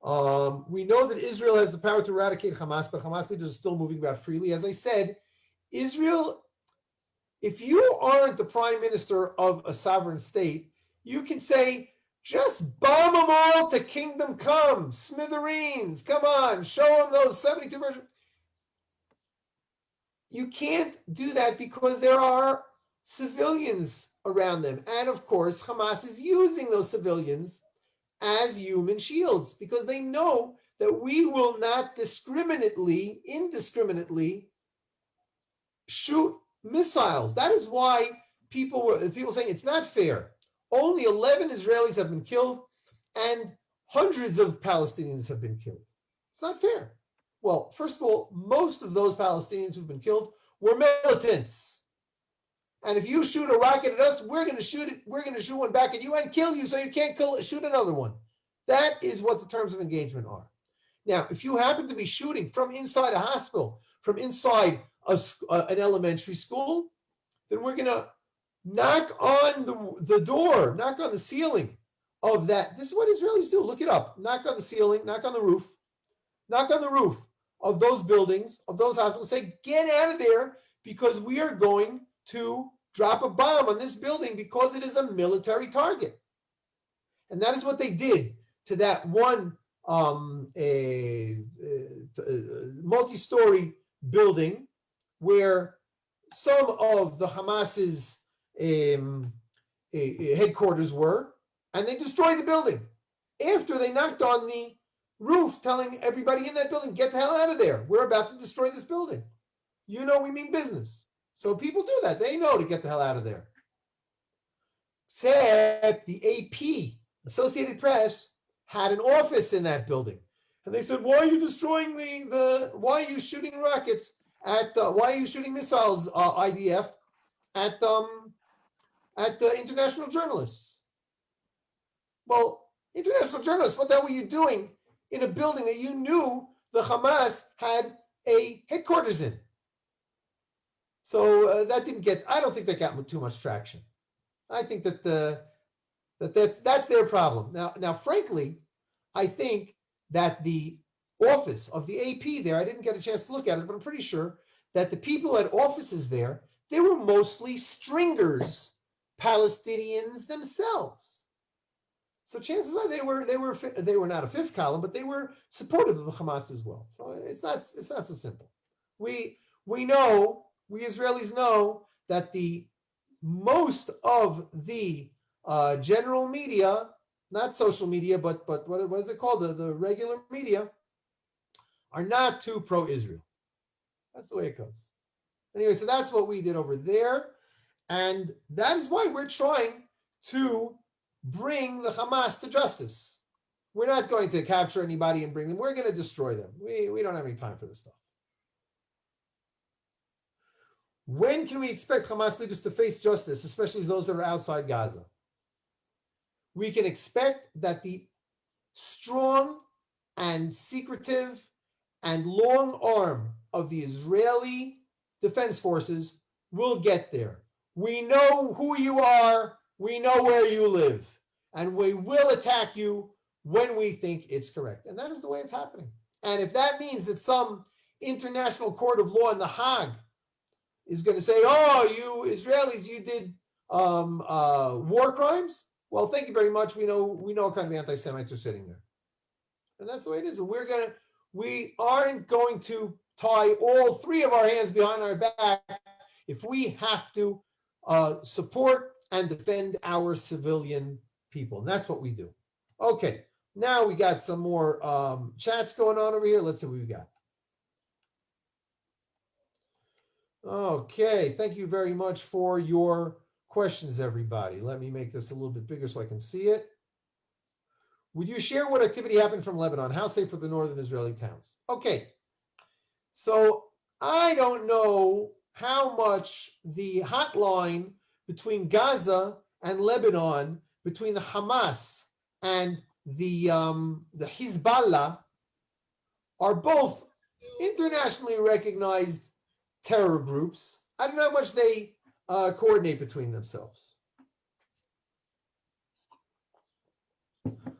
We know that Israel has the power to eradicate Hamas, but Hamas leaders are still moving about freely. As I said, Israel, if you aren't the prime minister of a sovereign state, you can say, just bomb them all to kingdom come, smithereens, come on, show them those 72 versions. You can't do that because there are civilians around them. And of course, Hamas is using those civilians as human shields because they know that we will not indiscriminately shoot missiles. That is why people saying it's not fair. Only 11 Israelis have been killed and hundreds of Palestinians have been killed. It's not fair. Well, first of all, most of those Palestinians who've been killed were militants. And if you shoot a rocket at us, we're going to shoot it. We're going to shoot one back at you and kill you so you can't shoot another one. That is what the terms of engagement are. Now, if you happen to be shooting from inside a hospital, from inside an elementary school, then we're going to knock on the door, knock on the ceiling of that. This is what Israelis do. Look it up. Knock on the ceiling, knock on the roof of those buildings, of those hospitals. Say, get out of there because we are going to drop a bomb on this building because it is a military target. And that is what they did to that one multi-story building where some of the Hamas's headquarters were, and they destroyed the building after they knocked on the roof telling everybody in that building, get the hell out of there. We're about to destroy this building. You know we mean business. So people do that. They know to get the hell out of there. Except the AP, Associated Press, had an office in that building. And they said, why are you destroying why are you shooting rockets at, why are you shooting missiles, IDF, at international journalists? Well, international journalists, what the hell were you doing in a building that you knew the Hamas had a headquarters in? So I don't think that got too much traction. I think that's their problem. Now, frankly, I think that the office of the AP there, I didn't get a chance to look at it, but I'm pretty sure that the people at offices there, they were mostly stringers, Palestinians themselves. So chances are they were not a fifth column, but they were supportive of the Hamas as well. So it's not so simple. We Israelis know that the most of the general media, not social media, but what is it called? The regular media are not too pro-Israel. That's the way it goes. Anyway, so that's what we did over there. And that is why we're trying to bring the Hamas to justice. We're not going to capture anybody and bring them. We're going to destroy them. We don't have any time for this stuff. When can we expect Hamas leaders to face justice, especially those that are outside Gaza? We can expect that the strong and secretive and long arm of the Israeli Defense Forces will get there. We know who you are. We know where you live. And we will attack you when we think it's correct. And that is the way it's happening. And if that means that some international court of law in The Hague is going to say, oh, you Israelis, you did war crimes. Well, thank you very much. We know what kind of anti-Semites are sitting there. And that's the way it is. And we aren't going to tie all three of our hands behind our back if we have to support and defend our civilian people. And that's what we do. Okay, now we got some more chats going on over here. Let's see what we got. Okay, thank you very much for your questions, everybody. Let me make this a little bit bigger so I can see it. Would you share what activity happened from Lebanon? How safe are the northern Israeli towns? Okay, so I don't know how much the hotline between Gaza and Lebanon, between the Hamas and the Hezbollah, are both internationally recognized terror groups. I don't know how much they coordinate between themselves.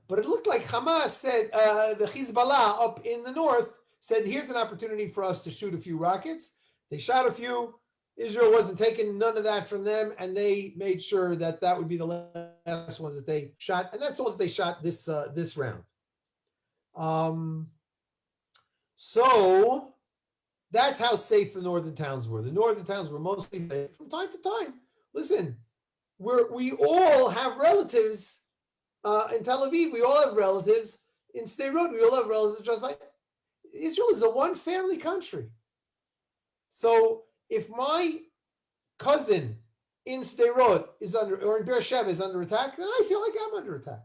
But it looked like Hamas said, the Hezbollah up in the north said, here's an opportunity for us to shoot a few rockets. They shot a few. Israel wasn't taking none of that from them, and they made sure that that would be the last ones that they shot. And that's all that they shot this round. So that's how safe the northern towns were. The northern towns were mostly safe from time to time. Listen, we all have relatives in Tel Aviv. We all have relatives in Sderot. We all have relatives just like Israel is a one-family country. So if my cousin in Sderot is under, or in Beersheba is under attack, then I feel like I'm under attack.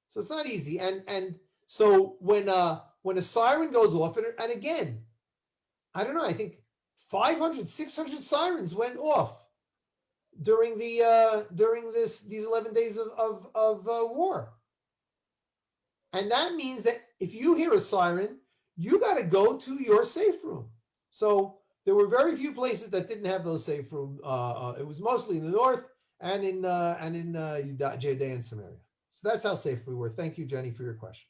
So it's not easy. And so when a siren goes off, and again, I don't know, I think 500, 600 sirens went off during these 11 days of war. And that means that if you hear a siren, you got to go to your safe room. So there were very few places that didn't have those safe rooms. It was mostly in the north and in Judea and Samaria. So that's how safe we were. Thank you, Jenny, for your question.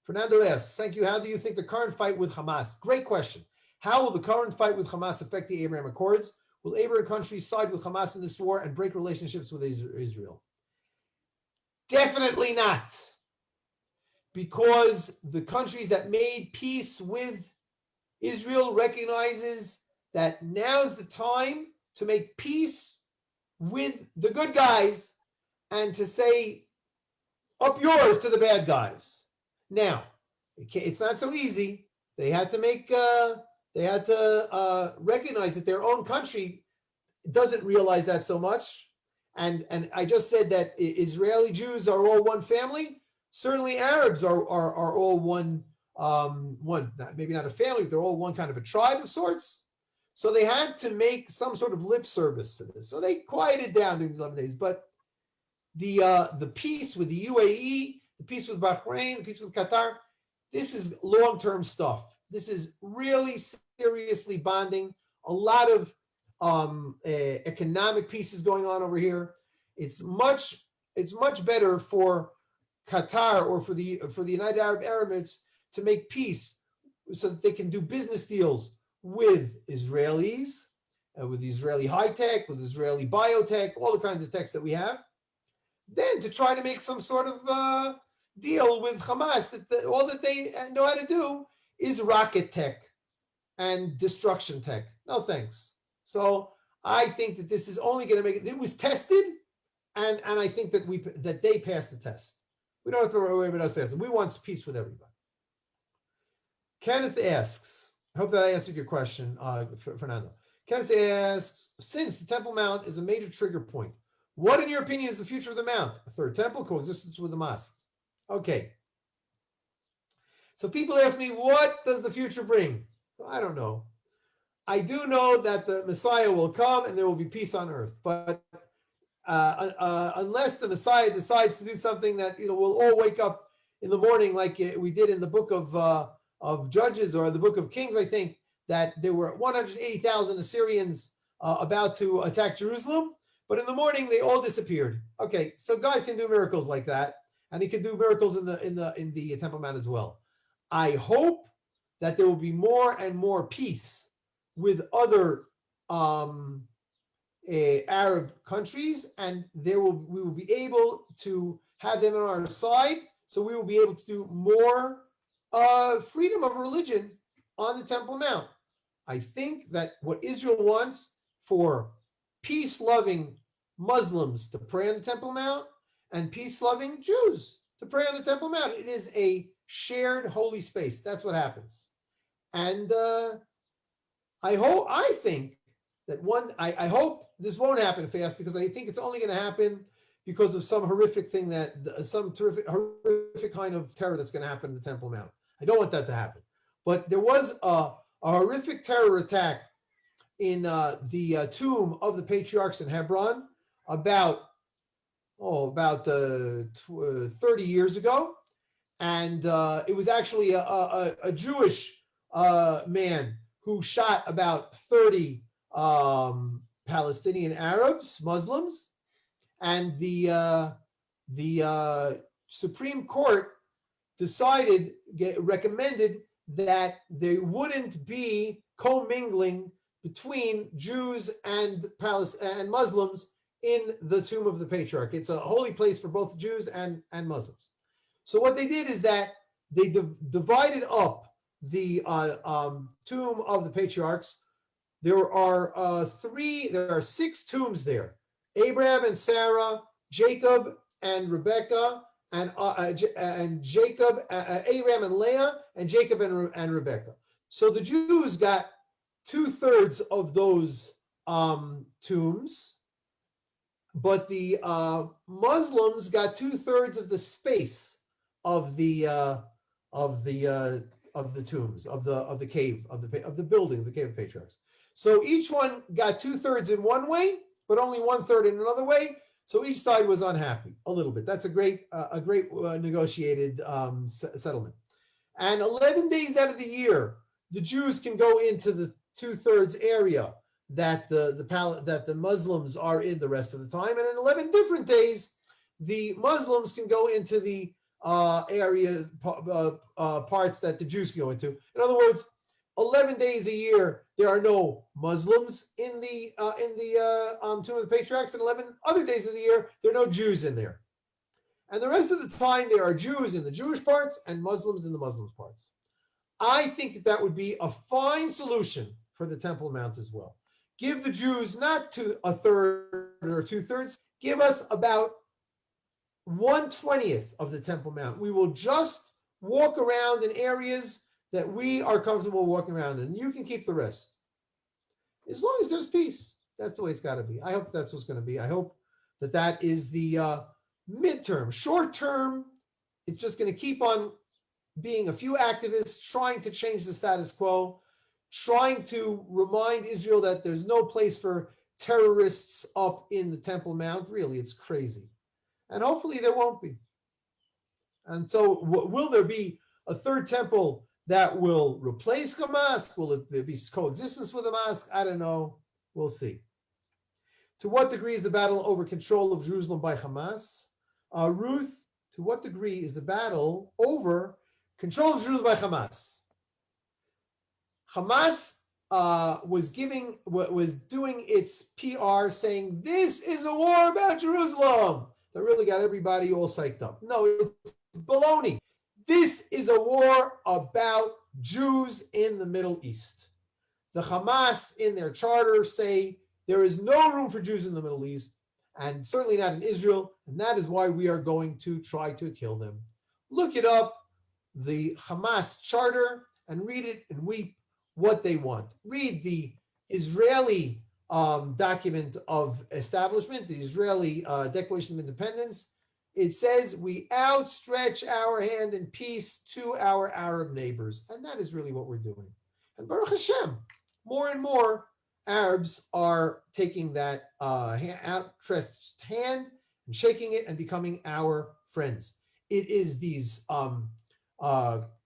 Fernando asks, thank you. How do you think the current fight with Hamas? Great question. How will the current fight with Hamas affect the Abraham Accords? Will Abraham countries side with Hamas in this war and break relationships with Israel? Definitely not. Because the countries that made peace with Israel recognizes that now's the time to make peace with the good guys and to say, up yours to the bad guys. Now, it's not so easy. They had to recognize that their own country doesn't realize that so much. And I just said that Israeli Jews are all one family. Certainly Arabs are all one, maybe not a family, but they're all one kind of a tribe of sorts. So they had to make some sort of lip service for this. So they quieted down during these 11 days. But the peace with the UAE, the peace with Bahrain, the peace with Qatar, this is long-term stuff. This is really seriously bonding. A lot of economic pieces going on over here. It's much better for Qatar or for the United Arab Emirates to make peace so that they can do business deals with Israelis, with Israeli high tech, with Israeli biotech, all the kinds of techs that we have, then to try to make some sort of deal with Hamas that all that they know how to do is rocket tech and destruction tech. No thanks. So I think that this is only going to make it. It was tested, and I think that they passed the test. We don't have to worry about us passing. We want peace with everybody. Kenneth asks, I hope that I answered your question, Fernando. Kenneth asks, since the Temple Mount is a major trigger point, what, in your opinion, is the future of the Mount? A third temple, coexistence with the mosques. Okay. So people ask me, what does the future bring? I don't know. I do know that the Messiah will come and there will be peace on earth. But unless the Messiah decides to do something that we'll all wake up in the morning like we did in the book of Judges or the book of Kings, I think, that there were 180,000 Assyrians about to attack Jerusalem. But in the morning, they all disappeared. Okay, so God can do miracles like that, and He can do miracles in the Temple Mount as well. I hope that there will be more and more peace with other Arab countries, and we will be able to have them on our side. So we will be able to do more freedom of religion on the Temple Mount. I think that what Israel wants for peace-loving Muslims to pray on the Temple Mount and peace-loving Jews to pray on the Temple Mount. It is a shared holy space. That's what happens. And I hope this won't happen fast, because I think it's only going to happen because of some horrific thing some horrific kind of terror that's going to happen in the Temple Mount. I don't want that to happen. But there was a horrific terror attack in the tomb of the patriarchs in Hebron about 30 years ago. And it was actually a Jewish man who shot about 30 Palestinian Arabs, Muslims, and the Supreme Court recommended that there wouldn't be commingling between Jews and Muslims in the tomb of the patriarch. It's a holy place for both Jews and Muslims. So what they did is that they divided up the tomb of the patriarchs. There are 6 tombs there: Abraham and Sarah, Jacob and Rebecca, and Jacob, Abraham and Leah, and Jacob and Rebecca. So the Jews got 2/3 of those tombs, but the Muslims got 2/3 of the space of the tombs, of the cave, of the building, the cave of patriarchs. So each one got 2/3 in one way, but only 1/3 in another way. So each side was unhappy a little bit. That's a great negotiated settlement. And 11 days out of the year, the Jews can go into the 2/3 area that the Muslims are in the rest of the time. And in 11 different days, the Muslims can go into the area parts that the Jews can go into. In other words, 11 days a year, there are no Muslims in the tomb of the patriarchs, and 11 other days of the year, there are no Jews in there. And the rest of the time, there are Jews in the Jewish parts and Muslims in the Muslim parts. I think that would be a fine solution for the Temple Mount as well. Give the Jews not 1/3 or 2/3, give us about 1/20 of the Temple Mount. We will just walk around in areas that we are comfortable walking around in. You can keep the rest. As long as there's peace. That's the way it's got to be. I hope that's what's going to be. I hope that is the midterm. Short term, it's just going to keep on being a few activists trying to change the status quo, trying to remind Israel that there's no place for terrorists up in the Temple Mount. Really, it's crazy. And hopefully there won't be. And so will there be a third temple that will replace Hamas? Will it be coexistence with Hamas? I don't know. We'll see. To what degree is the battle over control of Jerusalem by Hamas? Ruth, to what degree is the battle over control of Jerusalem by Hamas? Hamas was doing its PR saying this is a war about Jerusalem. That really got everybody all psyched up. No, it's baloney. This is a war about Jews in the Middle East. The Hamas in their charter say there is no room for Jews in the Middle East, and certainly not in Israel, and that is why we are going to try to kill them. Look it up, the Hamas charter, and read it and weep what they want. Read the Israeli document of establishment, the Israeli Declaration of Independence. It says we outstretch our hand in peace to our Arab neighbors. And that is really what we're doing. And Baruch Hashem, more and more Arabs are taking that outstretched hand and shaking it and becoming our friends. It is these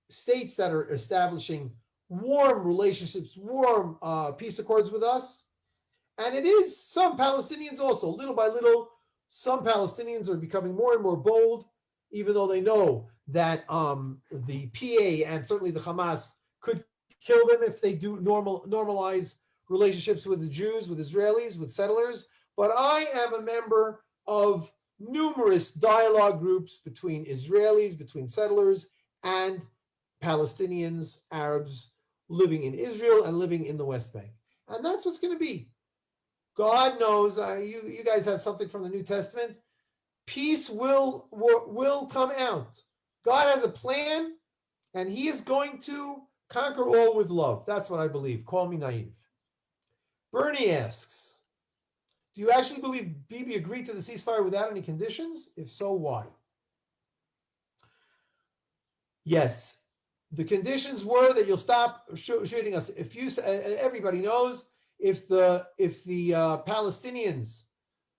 states that are establishing warm relationships, warm peace accords with us. And it is some Palestinians also, little by little, some Palestinians are becoming more and more bold, even though they know that the PA and certainly the Hamas could kill them if they do normalize relationships with the Jews, with Israelis, with settlers. But I am a member of numerous dialogue groups between Israelis, between settlers, and Palestinians, Arabs living in Israel and living in the West Bank. And that's what's going to be. God knows, you guys have something from the New Testament. Peace will come out. God has a plan, and he is going to conquer all with love. That's what I believe. Call me naive. Bernie asks, do you actually believe Bibi agreed to the ceasefire without any conditions? If so, why? Yes. The conditions were that you'll stop shooting us. If you, everybody knows, if the Palestinians,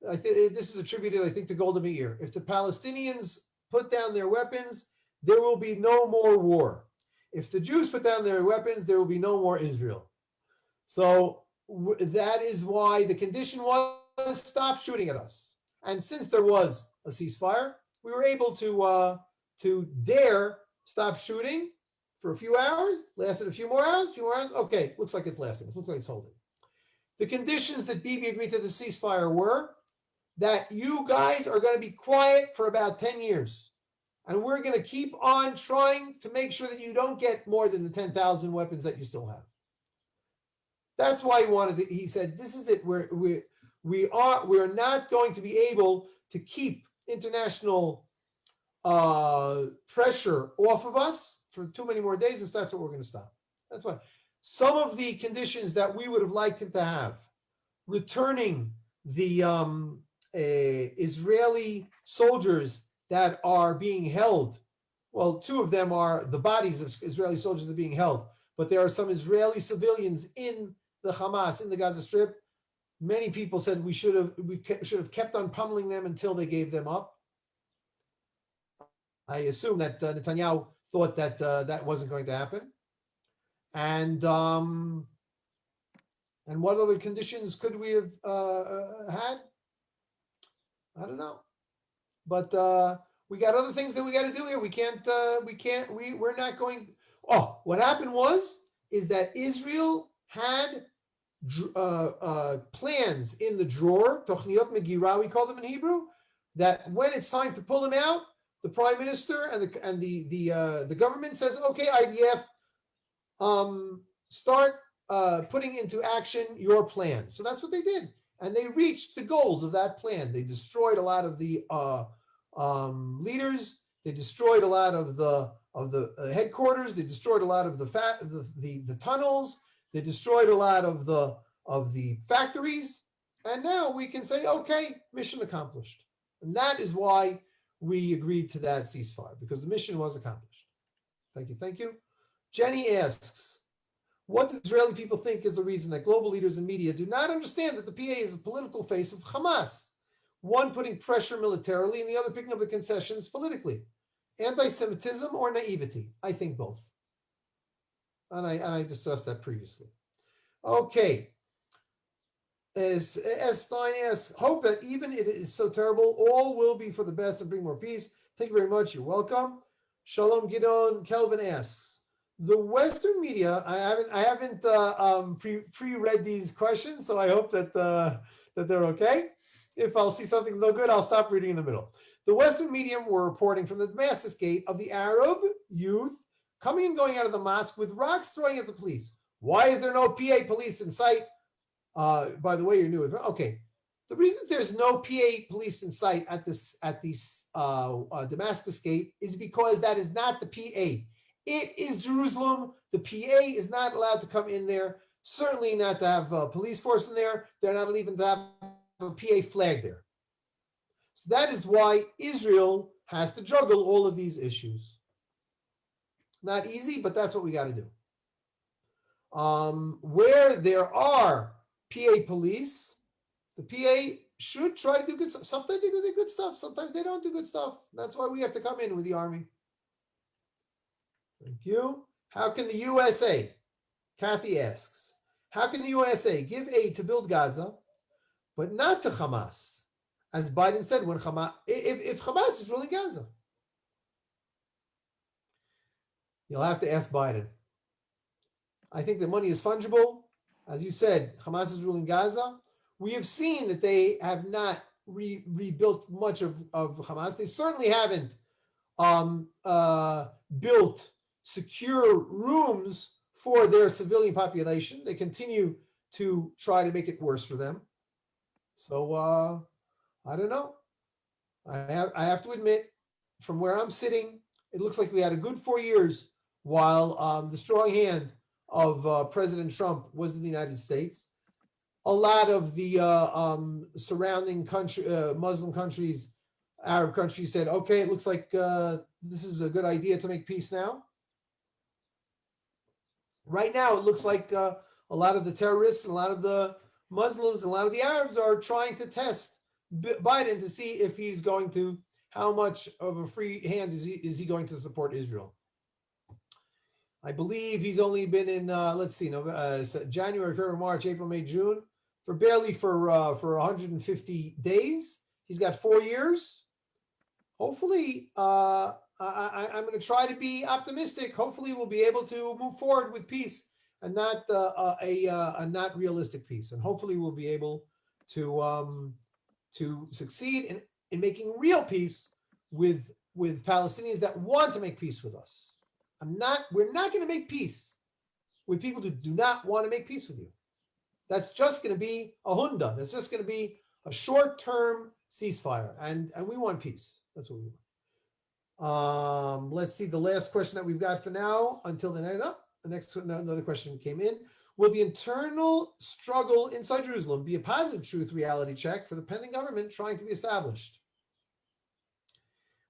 I think this is attributed, I think, to Golda Meir. If the Palestinians put down their weapons, there will be no more war. If the Jews put down their weapons, there will be no more Israel. So that is why the condition was stop shooting at us. And since there was a ceasefire, we were able to dare stop shooting for a few hours. Lasted a few more hours. Okay, looks like it's lasting. It looks like it's holding. The conditions that Bibi agreed to the ceasefire were that you guys are going to be quiet for about 10 years. And we're going to keep on trying to make sure that you don't get more than the 10,000 weapons that you still have. That's why he said, this is it. We're not going to be able to keep international pressure off of us for too many more days. So that's what we're going to stop. That's why. Some of the conditions that we would have liked him to have, returning the Israeli soldiers that are being held. Well, two of them are the bodies of Israeli soldiers that are being held, but there are some Israeli civilians in the Hamas, in the Gaza Strip. Many people said we should have kept on pummeling them until they gave them up. I assume that Netanyahu thought that that wasn't going to happen. And what other conditions could we have had? I don't know. But we got other things that we got to do here. We're not going. Oh, what happened is that Israel had plans in the drawer, Tochniot Megira, we call them in Hebrew, that when it's time to pull them out, the prime minister and the government says, okay, IDF, start putting into action your plan. So that's what they did, and they reached the goals of that plan. They destroyed a lot of the leaders. They destroyed a lot of the headquarters. They destroyed a lot of the tunnels. They destroyed a lot of the factories. And now we can say, okay, mission accomplished. And that is why we agreed to that ceasefire, because the mission was accomplished. Thank you. Thank you. Jenny asks, what do Israeli people think is the reason that global leaders and media do not understand that the PA is the political face of Hamas? One putting pressure militarily and the other picking up the concessions politically. Anti-Semitism or naivety? I think both. And I discussed that previously. Okay. As Stein asks, hope that even it is so terrible, all will be for the best and bring more peace. Thank you very much. You're welcome. Shalom Gidon. Kelvin asks, the Western media, I haven't pre-read these questions, so I hope that they're okay. If I'll see something's no good, I'll stop reading in the middle. The Western media were reporting from the Damascus gate of the Arab youth coming and going out of the mosque with rocks throwing at the police. Why is there no PA police in sight? By the way, you're new. Okay. The reason there's no PA police in sight at this Damascus gate is because that is not the PA. It is Jerusalem. The PA is not allowed to come in there. Certainly not to have a police force in there. They're not even to have a PA flag there. So that is why Israel has to juggle all of these issues. Not easy, but that's what we got to do. Where there are PA police, the PA should try to do good stuff. Sometimes they do good stuff. Sometimes they don't do good stuff. That's why we have to come in with the army. Thank you. How can the USA, Kathy asks, how can the USA give aid to build Gaza, but not to Hamas? As Biden said, when Hamas, if Hamas is ruling Gaza. You'll have to ask Biden. I think the money is fungible. As you said, Hamas is ruling Gaza. We have seen that they have not rebuilt much of Hamas. They certainly haven't built secure rooms for their civilian population. They continue to try to make it worse for them. So I don't know. I have to admit, from where I'm sitting, it looks like we had a good 4 years while the strong hand of President Trump was in the United States. A lot of the surrounding country, Muslim countries, Arab countries said, okay, it looks like this is a good idea to make peace now. Right now, it looks like a lot of the terrorists and a lot of the Muslims and a lot of the Arabs are trying to test Biden to see if he's going to, how much of a free hand is he going to support Israel. I believe he's only been in, let's see, January, February, March, April, May, June, for 150 days. He's got 4 years. Hopefully, I'm going to try to be optimistic. Hopefully, we'll be able to move forward with peace and not a not realistic peace. And hopefully, we'll be able to succeed in making real peace with Palestinians that want to make peace with us. We're not going to make peace with people who do not want to make peace with you. That's just going to be a hunda. That's just going to be a short-term ceasefire, and we want peace. That's what we want. Let's see the last question that we've got for now until another question came in. Will the internal struggle inside Jerusalem be a positive truth reality check for the pending government trying to be established?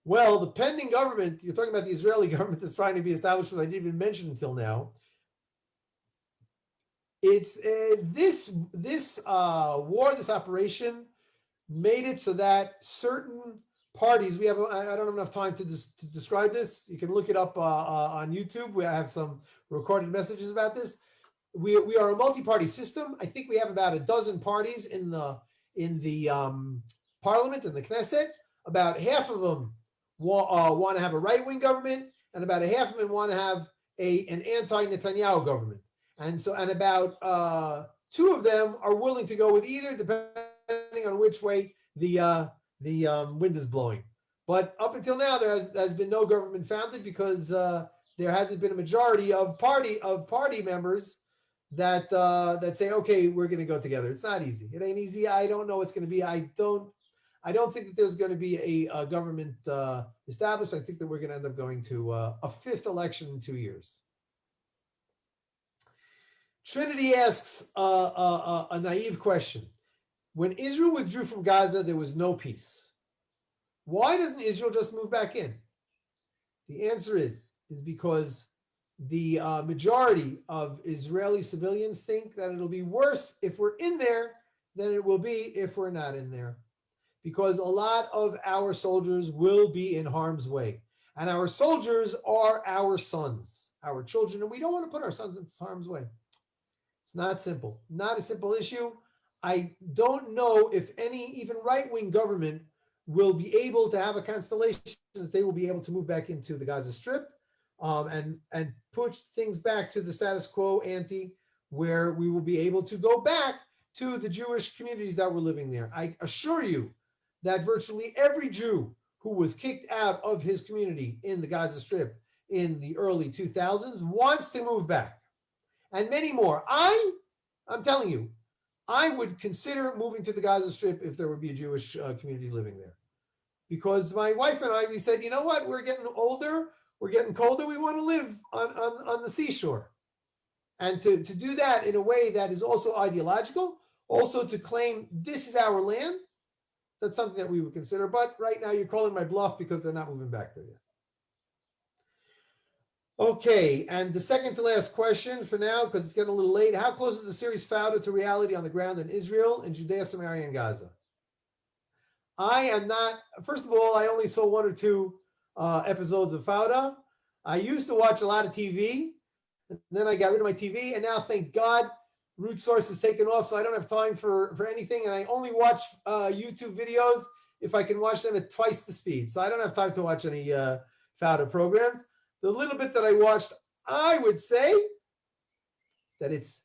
Well, the pending government, you're talking about the Israeli government that's trying to be established, which I didn't even mention until now. It's this war, this operation, made it so that certain parties, I don't have enough time to describe this. You can look it up on YouTube. We have some recorded messages about this. We are a multi-party system. I think we have about a dozen parties in the parliament, in the Knesset. About half of them want to have a right-wing government, and about a half of them want to have an anti-Netanyahu government. And about 2 of them are willing to go with either, depending on which way the wind is blowing. But up until now, there has been no government founded because there hasn't been a majority of party members that say, okay, we're going to go together. It's not easy. It ain't easy. I don't know what's going to be. I don't think that there's going to be a government established. I think that we're going to end up going to a 5th election in 2 years. Trinity asks a naive question. When Israel withdrew from Gaza, there was no peace. Why doesn't Israel just move back in? The answer is because the majority of Israeli civilians think that it'll be worse if we're in there than it will be if we're not in there. Because a lot of our soldiers will be in harm's way. And our soldiers are our sons, our children, and we don't want to put our sons in harm's way. It's not simple, not a simple issue. I don't know if any even right-wing government will be able to have a constellation that they will be able to move back into the Gaza Strip and push things back to the status quo ante, where we will be able to go back to the Jewish communities that were living there. I assure you that virtually every Jew who was kicked out of his community in the Gaza Strip in the early 2000s wants to move back. And many more. I'm telling you, I would consider moving to the Gaza Strip if there would be a Jewish community living there. Because my wife and I, we said, you know what, we're getting older, we're getting colder, we want to live on the seashore. And to do that in a way that is also ideological, also to claim this is our land, that's something that we would consider. But right now you're calling my bluff because they're not moving back there yet. Okay, and the second to last question for now, because it's getting a little late. How close is the series Fauda to reality on the ground in Israel, in Judea, Samaria, and Gaza? I am not, first of all, I only saw 1 or 2 episodes of Fauda. I used to watch a lot of TV, and then I got rid of my TV, and now, thank God, Root Source is taken off, so I don't have time for anything, and I only watch YouTube videos if I can watch them at twice the speed. So I don't have time to watch any Fauda programs. The little bit that I watched, I would say that it's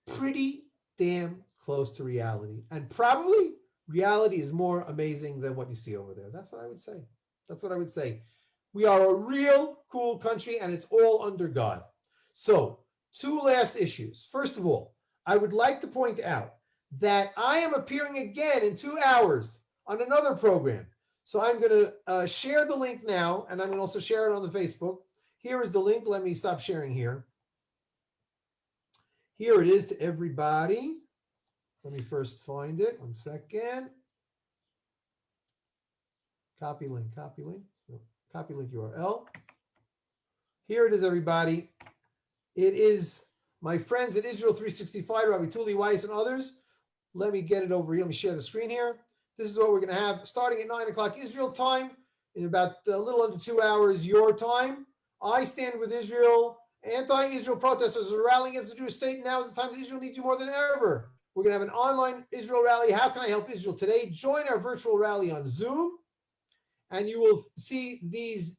pretty damn close to reality. And probably reality is more amazing than what you see over there. That's what I would say. That's what I would say. We are a real cool country, and it's all under God. So 2 last issues. First of all, I would like to point out that I am appearing again in 2 hours on another program. So I'm going to share the link now, and I'm going to also share it on the Facebook. Here is the link. Let me stop sharing here. Here it is to everybody. Let me first find it. 1 second. Copy link, copy link. No, copy link URL. Here it is, everybody. It is my friends at Israel 365, Rabbi Tuli Weiss and others. Let me get it over here. Let me share the screen here. This is what we're going to have starting at 9 o'clock Israel time, in about a little under 2 hours your time. I stand with Israel. Anti-Israel protesters are rallying against the Jewish state. Now is the time that Israel needs you more than ever. We're going to have an online Israel rally. How can I help Israel today? Join our virtual rally on Zoom, and you will see these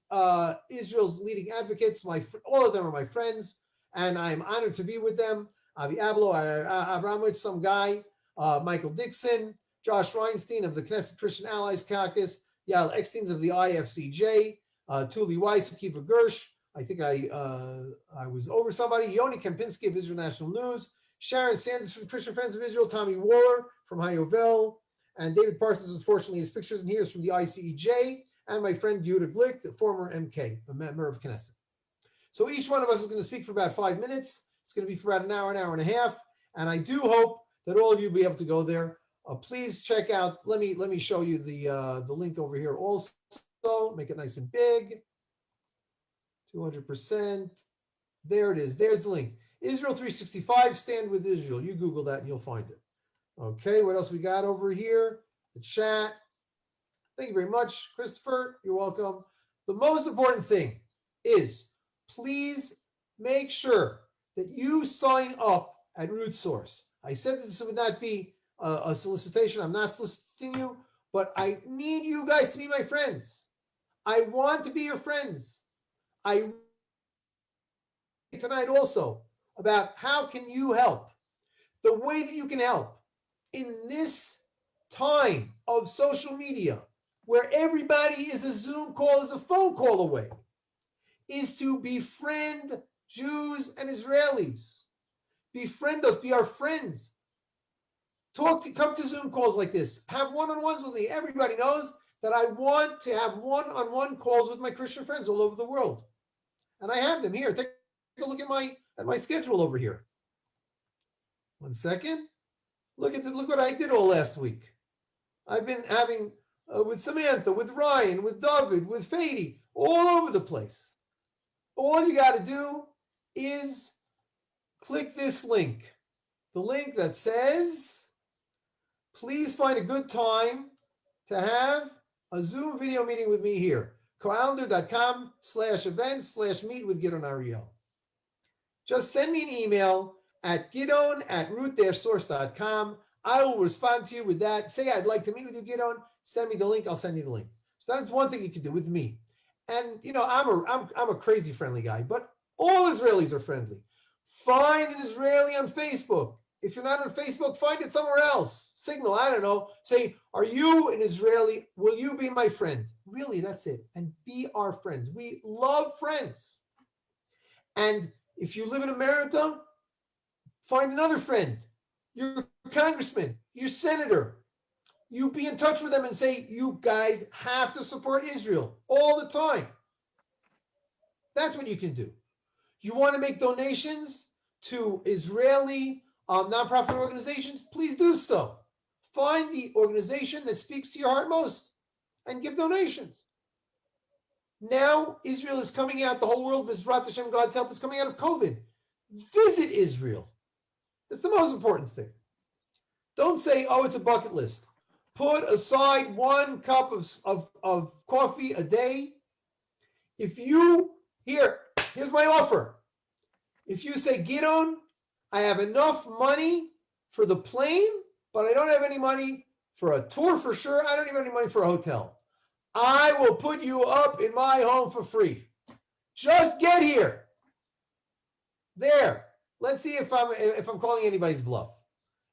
Israel's leading advocates. All of them are my friends, and I am honored to be with them. Avi Ablo, Abramowitz, some guy, Michael Dixon, Josh Reinstein of the Knesset Christian Allies Caucus, Yael Eckstein of the IFCJ, Tuli Weiss, Kiva Gersh. I think I was over somebody. Yoni Kempinski of Israel National News, Sharon Sanders from Christian Friends of Israel, Tommy Waller from Hayovel, and David Parsons, unfortunately, his pictures and here is from the ICEJ, and my friend Yehuda Glick, the former MK, a member of Knesset. So each one of us is going to speak for about 5 minutes. It's going to be for about an hour and a half, and I do hope that all of you will be able to go there. Please check out. Let me show you the link over here also. Make it nice and big. 200%. There it is. There's the link. Israel 365, Stand with Israel. You Google that and you'll find it. Okay, what else we got over here? The chat. Thank you very much, Christopher. You're welcome. The most important thing is please make sure that you sign up at Root Source. I said that this would not be a solicitation. I'm not soliciting you, but I need you guys to be my friends. I want to be your friends. I tonight also about how can you help. The way that you can help in this time of social media where everybody is a Zoom call, is a phone call away, is to befriend Jews and Israelis. Befriend us, be our friends. Come to Zoom calls like this. Have one-on-ones with me. Everybody knows that I want to have one-on-one calls with my Christian friends all over the world. And I have them here. Take a look at my schedule over here. 1 second. Look what I did all last week. I've been having with Samantha, with Ryan, with David, with Fady, all over the place. All you got to do is click this link. The link that says, please find a good time to have a Zoom video meeting with me here. calendar.com/events/meet with Gidon Ariel. Just send me an email at gidon@root-source.com. I will respond to you with that. Say, I'd like to meet with you, Gidon. Send me the link. I'll send you the link. So that's one thing you can do with me. And, you know, I'm a crazy friendly guy, but all Israelis are friendly. Find an Israeli on Facebook. If you're not on Facebook, find it somewhere else. Signal, I don't know. Say, are you an Israeli? Will you be my friend? Really, that's it. And be our friends. We love friends. And if you live in America, find another friend. Your congressman, your senator. You be in touch with them and say, you guys have to support Israel all the time. That's what you can do. You want to make donations to Israeli nonprofit organizations? Please do so. Find the organization that speaks to your heart most and give donations. Now Israel is coming out, the whole world, Bezrat Hashem, God's help, is coming out of COVID. Visit Israel. That's the most important thing. Don't say, oh, it's a bucket list. Put aside 1 cup of coffee a day. If you, here's my offer. If you say, Gidon, I have enough money for the plane, but I don't have any money for a tour for sure. I don't even have any money for a hotel. I will put you up in my home for free. Just get here. There. Let's see if I'm calling anybody's bluff.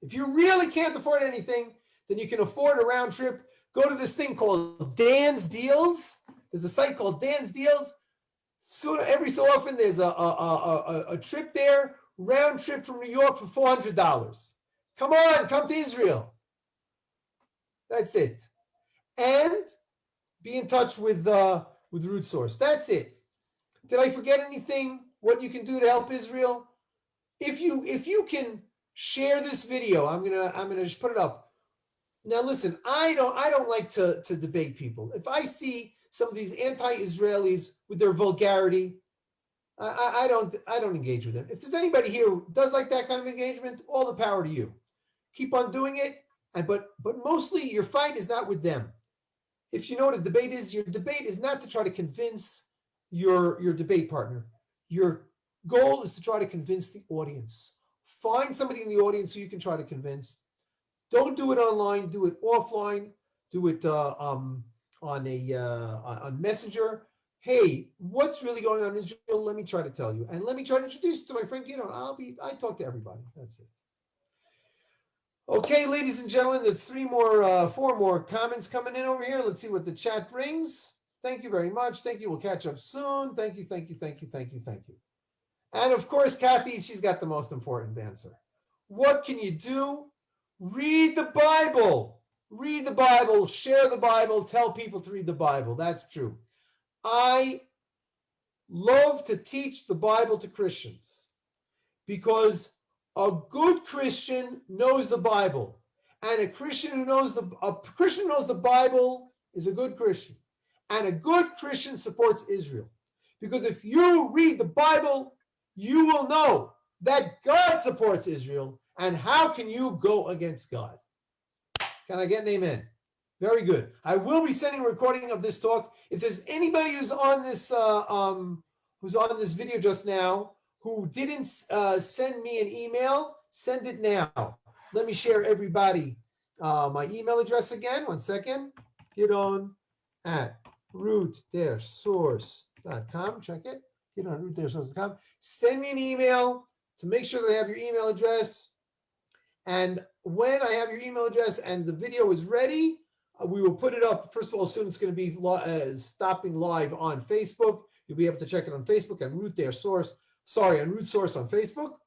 If you really can't afford anything, then you can afford a round trip. Go to this thing called Dan's Deals. There's a site called Dan's Deals. So every so often there's a trip there, round trip from New York for $400. Come on, come to Israel. That's it. And be in touch with Root Source. That's it. Did I forget anything? What you can do to help Israel? If you can share this video, I'm gonna just put it up. Now listen, I don't like to debate people. If I see some of these anti-Israelis with their vulgarity, I don't engage with them. If there's anybody here who does like that kind of engagement, all the power to you. Keep on doing it. But mostly your fight is not with them. If you know what a debate is, your debate is not to try to convince your debate partner. Your goal is to try to convince the audience. Find somebody in the audience who you can try to convince. Don't do it online. Do it offline. Do it on Messenger. Hey, what's really going on in Israel? Let me try to tell you, and let me try to introduce you to my friend Gideon. I talk to everybody. That's it. Okay, ladies and gentlemen, there's four more comments coming in over here. Let's see what the chat brings. Thank you very much. Thank you. We'll catch up soon. Thank you. And of course, Kathy, she's got the most important answer. What can you do? Read the Bible. Read the Bible. Share the Bible. Tell people to read the Bible. That's true. I love to teach the Bible to Christians because a good Christian knows the Bible, and a Christian who knows the Bible is a good Christian, and a good Christian supports Israel. Because if you read the Bible, you will know that God supports Israel, and how can you go against God? Can I get an amen? Very good. I will be sending a recording of this talk. If there's anybody who's on this video just now who didn't send me an email, send it now. Let me share everybody my email address again. 1 second. Gidon@root-source.com. Check it. Gidon@root-source.com. Send me an email to make sure that I have your email address. And when I have your email address and the video is ready, we will put it up. First of all, soon it's going to be stopping live on Facebook. You'll be able to check it on Facebook and Root Source on Facebook.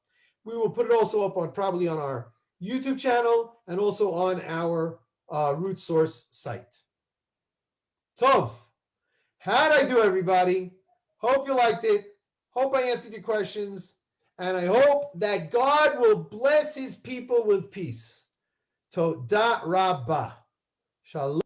We will put it also up on probably on our YouTube channel and also on our Root Source site. Tov, how'd I do, everybody? Hope you liked it. Hope I answered your questions. And I hope that God will bless his people with peace. Toda Rabbah. Shalom.